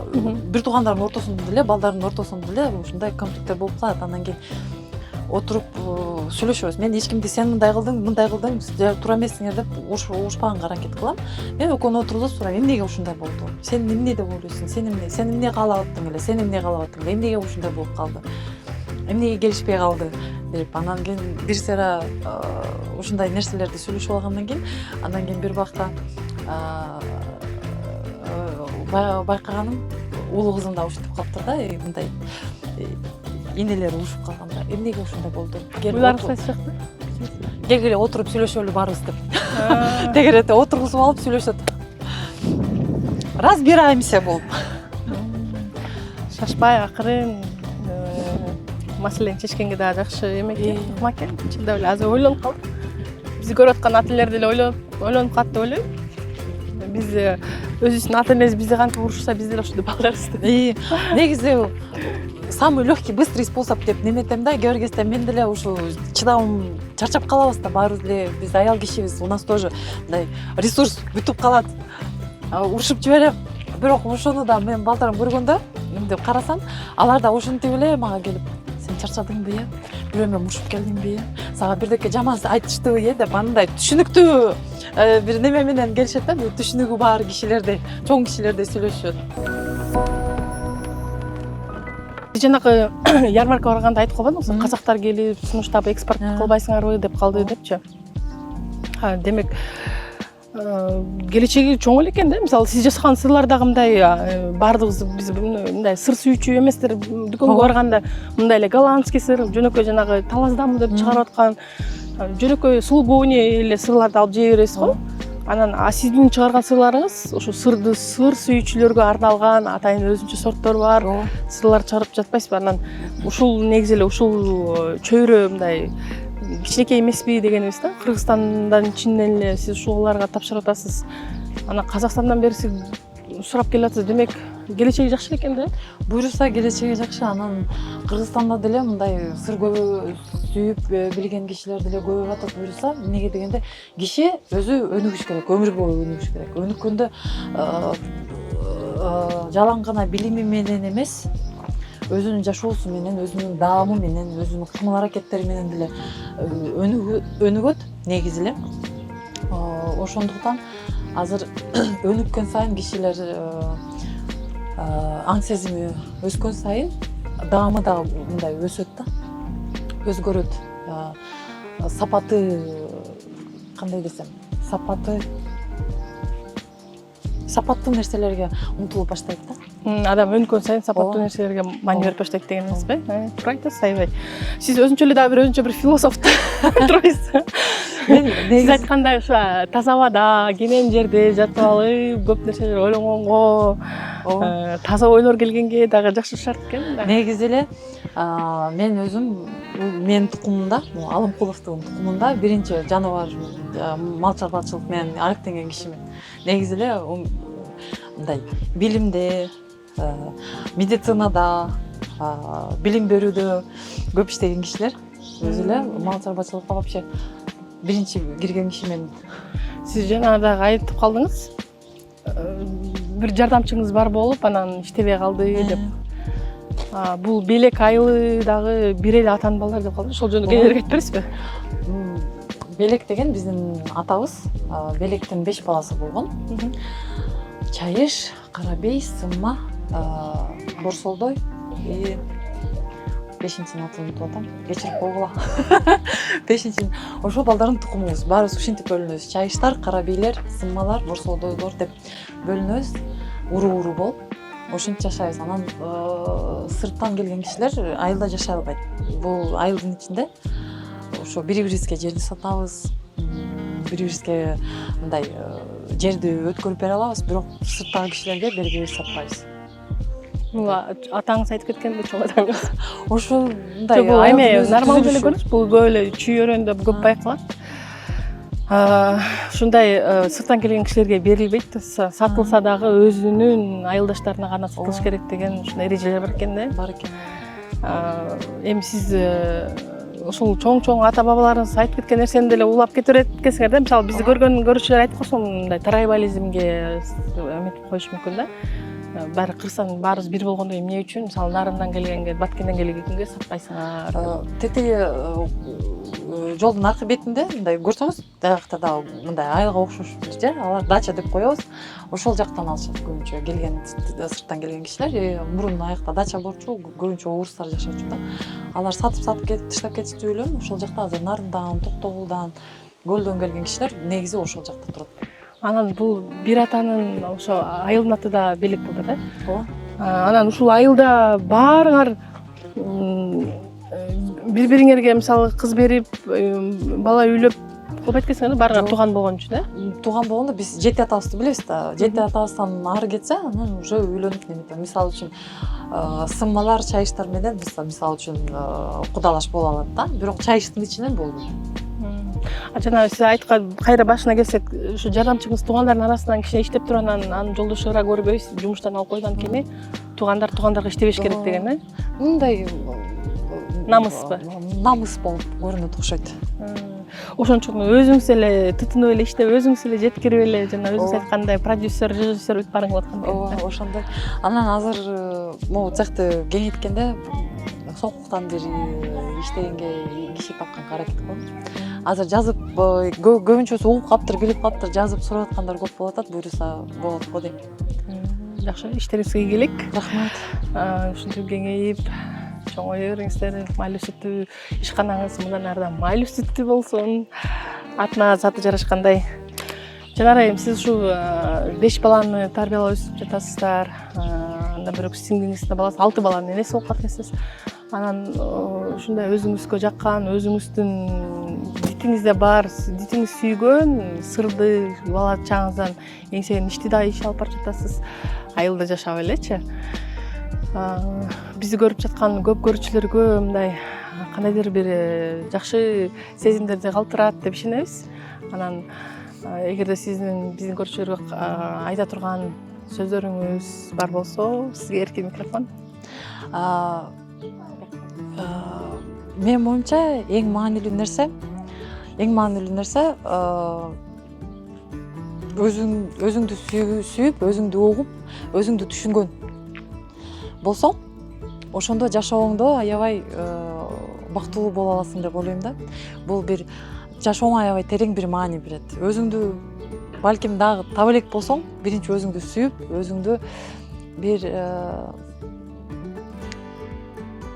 Бир туугандардын ортосунда деле, балдардын ортосунда деле ушундай конфликттер болуп калат. Андан кийин отуруп сүйлөшөбүз. Мен эч кимди сен мындай кылдың, туура эмессиңер деп урушпаганга аракет кылам. Мен экөөнү отуруп сурайм, эмнеге ушундай болду? Сен эмне деп ойлойсуң? Сен эмне каалап аттың эле? Сен эмне каалап аттың? Эмнеге ушундай болуп калды? Эмнеге келишпей калды? Деп анан кийин бир сыйра ушундай нерселерди сүйлөшүп алгандан кийин, андан кийин бир убакта байкаганым улуу кызым да ушинтип калыптыр да, мындай инелери урушуп калганда, эмнеге ушундай болду? Буйларыңыз кайсы жакта? Келгиле отуруп сүйлөшөлү баарыбыз деп. Тегеретип отургузуп алып сүйлөшөт. Разбираемся болуп. Шашпай акырын маселени чечкенге дагы жакшы экен, ыкма экен. Чындап эле азыр ойлонуп калдым. Бизди көрүп аткан ата энелер деле ойлонуп калат деп ойлойм. Биз өзүбүздүн ата энебиз бизди кантип урушса, биз деле ошондой балдарбыз. Негизи самый легкий, быстрый способ деп неметем да, кээ бир кезде мен деле ушу чыдам чарчап калабыз да, баарыбыз деле биз аял кишибиз, у нас тоже мындай ресурс бүтүп калат. Урушуп жиберем. Бирок ошону да мен балдарым көргөндө, мынтип карасам, алар да ушинтип эле мага келип, сен чарчадыңбы, бирөөмө мурушуп келдиңби, сага бирдеке жаман айтыштыбы деп андай түшүнүктүү бир неме менен келишет да, бир түшүнүгү бар кишилердей, чоң кишилердей сүйлөшүшөт. Жанагы ярмарка барганда айтып койбодуңузбу, казактар келип, сунуштап экспорт кылбайсыңарбы деп калды депчи. Демек келечеги чоң эле экен да. Мисалы сиз жасаган сырлар дагы мындай баардыгыбыз биз мындай сыр сүйүүчү эместер, дүкөнгө барганда мындай эле голландский сыр, жөнөкөй жанагы талаздамы деп чыгарып аткан жөнөкөй сулбоуни эле сырларды алып жей бересиз го. Анан сиздин чыгарган сырларыңыз ошо сырды сыр сүйүүчүлөргө арналган, атайын өзүнчө сорттор бар, сырлар чыгарып жатпайсызбы? Анан ушул негизи эле ушул чөйрө мындай кичинекей эмеспи дегенибиз да. Кыргызстандан чыннан эле сиз ушуларга тапшырып атасыз. Анан Казакстандан бери сиз сурап келатсыз. Демек келечеги жакшы экен да? Буюрса келечеги жакшы. Анан Кыргызстанда деле мындай сыр көбө сүйүп билген кишилер деле көбөйүп атат. Буюрса эмнеге дегенде киши өзү өнүгүш керек, өмүр бою өнүгүш керек. Өнүккөндө жалаң гана билими менен эмес, өзүнүн жашоосу менен, өзүнүн даамы менен, өзүнүн кымыл аракеттери менен деле өнүгөт негизи эле. Ошондуктан азыр өнүккөн сайын кишилер аң сезими өскөн сайын даамы да мындай өсөт да, өзгөрөт. Сапаты кандай десем, сапаттуу нерселерге умтулуп баштайт да. Адам өнүккөн сайын сапаттуу нерселерге маани берип баштайт дегениңизби? Туура айтасыз, аябай. Сиз өзүнчө эле дагы бир философ турасыз. Сиз айткандай ушу таза абада, кенен жерде жатып алып, көп нерселер ойлонгонго, таза ойлор келгенге дагы жакшы шарт экен да. Негизи эле мен өзүм, менин тукумумда, Алымкуловдун тукумунда биринчи жаныбар мал чарбачылык менен алектенген кишимин. Негизи эле мындай билимде, медицинада, билим берүүдө көп иштеген кишилер өзү эле мал чарбачылыкка вообще биринчи кирген киши мен. Сиз жана дагы айтып калдыңыз, бир жардамчыңыз бар болуп, анан иштебей калды деп. Бул белек айылы дагы бир эле атанын балдары деп калдыңыз. Ошол жөнүндө кеңири айтып бересизби? Белек деген биздин атабыз. Белектин 5 баласы болгон. Чайыш, Карабей, Сымма, Борсолдой и 5-нчинин атын унутуп атам. Кечирип койгула. 5-нчи ошол балдардын тукумубуз. Баарыбыз ушинтип бөлүнөбүз. Чайыштар, Карабейлер, Сыммалар, Борсолдойлор деп бөлүнөбүз. Уру болуп. ошентип жашайбыз. Анан сырттан келген кишилер айылда жашай албайт. Бул айылдын ичинде ошо бири-бирибизге жерди сатабыз, бири-бирибизге мындай жерди өткөрүп бере алабыз, бирок сырттагы кишилерге бербейбиз, сатпайбыз. Бул атаңыз айтып кеткенби, чоң атаңыз? Ошондой Бул эме нормалдуу эле көрүнүш, бул көп эле чүйөрөндө көп байкалат. Ушундай сырттан келген кишилерге берилбейт, сатылса дагы өзүнүн айылдаштарына гана сатылыш керек деген ушундай эрежелер бар экен да. Бар экен. Эми сиз ушул чоң ата бабаларыңыз айтып кеткен нерсени деле улап кете берет экенсиңер да. Мисалы бизди көргөн көрүүчүлөр айтып койсо, мындай трайбализмге эметип коюшу мүмкүн да. Баары кырсан баарыбыз бир болгондо эмне үчүн мисалы нарындан келгенге, баткенден келгенге сатпайсыңар? Тетиги жолдун аркы бетинде мындай көрсөңүз, дагы да мындай айылга окшош бир жер, алар дача деп коебуз. Ошол жактан алышат көбүнчө келген сырттан келген кишилер. Мурун аякта дача болчу, көбүнчө орустар жашачу да. Алар сатып кетип таштап кетиштүү элем. Ошол жакта азыр Нарындан, Токтогулдан, Көлдөн келген кишилер негизи ошол жакта турат. Анан бул бир атанын ошо айылдын аты да белек болду да. Ооба. Анан ушул айылда баарыңар бири-бириңерге мисалы кыз берип, бала үйлөп кылбайт экенсиңер да, баарыңар тууган болгон үчүн, Тууган болгондо биз жети атабызды билебиз да. Жети атабыздан ары кетсе, анан уже үйлөнүп неметет. Мисалы үчүн сыммалар, чайыштар менен мисалы үчүн кудалаш боло алат да. Бирок чайыштын ичинен болбойт. Жана сиз айткан кайра башына келсек, ушу жардамчыңыз туугандардын арасынан кичине иштеп туруп анан анын жолдошура көрбөйсүз, жумуштан алып койгон кийин туугандарга иштебеш керек деген, Мындай намыспы? Намыс болуп көрүнөт окшойт. Ошон үчүн өзүңүз эле тытынып эле иштеп, өзүңүз эле жеткирип эле жана өзүңүз айткандай продюсер, режиссер бүт баарың кылып аткан. Ооба, ошондой. Анан азыр могу цехти кеңейткенде сокуктан бери иштегенге киши тапканга аракет кылам. Азыр жазып көбүнчөсү угуп каптыр, билип каптыр, жазып сурап аткандар көп болуп атат, буюрса болот го дейм. Жакшы, иштериңизге ийгилик. Рахмат. Ушинтип кеңейип чоңое бериңиздер, майлуу сүттүү ишканаңыз мындан ары да майлуу сүттүү болсун. Атына заты жарашкандай. Жанара эми сиз ушу 5 баланы тарбиялап өсүп жатасыздар. Андан бирок сиңдиңиздин баласы 6 баланын энеси болуп калгансыз. Анан ушундай өзүңүзгө жаккан, өзүңүздүн дитиңизде бар, дитиңиз сүйгөн сырды бала чагыңыздан эңсеген ишти да иш алып барып жатасыз. Айылда жашап элечи. Бизди көрүп жаткан көп көрүүчүлөргө мындай кандайдыр бир жакшы сезимдерди калтырат деп ишенебиз. Анан эгерде сиздин биздин көрүүчүлөргө айта турган сөздөрүңүз бар болсо, сизге эркин микрофон. Менин оюмча эң маанилүү нерсе өзүңдү сүйүп, өзүңдү угуп, өзүңдү түшүнгөн болсоң, ошондо жашооңдо аябай бактылуу боло аласың деп ойлойм да. Бул бир жашооңо аябай терең бир маани берет. Өзүңдү балким дагы таба элек болсоң, биринчи өзүңдү сүйүп, өзүңдү бир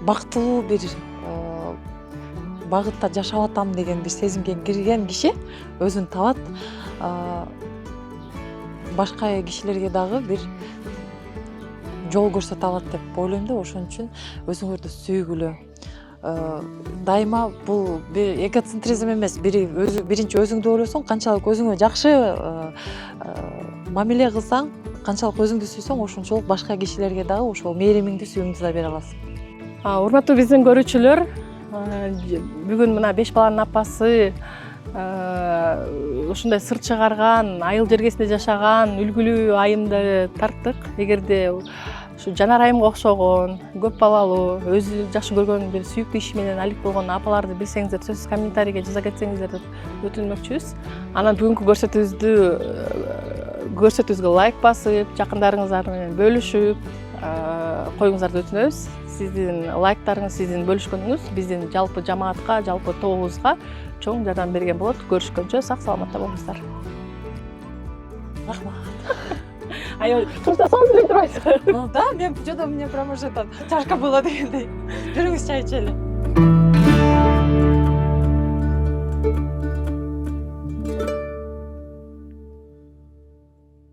бактылуу бир багытта жашап атам деген бир сезимге кирген киши өзүн табат. Башка кишилерге дагы бир жол көрсөтө алат деп ойлойм да. Ошон үчүн өзүңөрдү сүйгүлө. Дайыма бул бир эгоцентризм эмес, биринчи өзүңдү ойлосоң, канчалык өзүңө жакшы мамиле кылсаң, канчалык өзүңдү сүйсөң, ошончолук башка кишилерге дагы ошол мээримиңди, сүйүүңдү да бере аласың. Урматтуу биздин көрүүчүлөр, бүгүн мына 5 баланын апасы ушундай сыр чыгарган, айыл жергесинде жашаган үлгүлүү айымды тарттык. Эгерде ушу Жанар айымга окшогон, көп балалуу, өзү жакшы көргөн бир сүйүктүү иши менен алек болгон апаларды билсеңиздер, сөзсүз комментарийге жаза кетсеңиздер деп өтүнмөкчүбүз. Анан бүгүнкү көрсөтүүбүзгө лайк басып, жакындарыңыздар менен бөлүшүп коюңуздарды өтүнөбүз. Сиздин лайктарыңыз, сиздин бөлүшкөнүңүз биздин жалпы жамаатка, жалпы тобубузга чоң жардам берген болот. Көрүшкөнчө сак саламатта болуңуздар. Рахмат. Аябай кырса сонун эле турбайсызбы? Да, мен жодо мне прямо чашка было дегендей. Жүрүңүз чай ичели.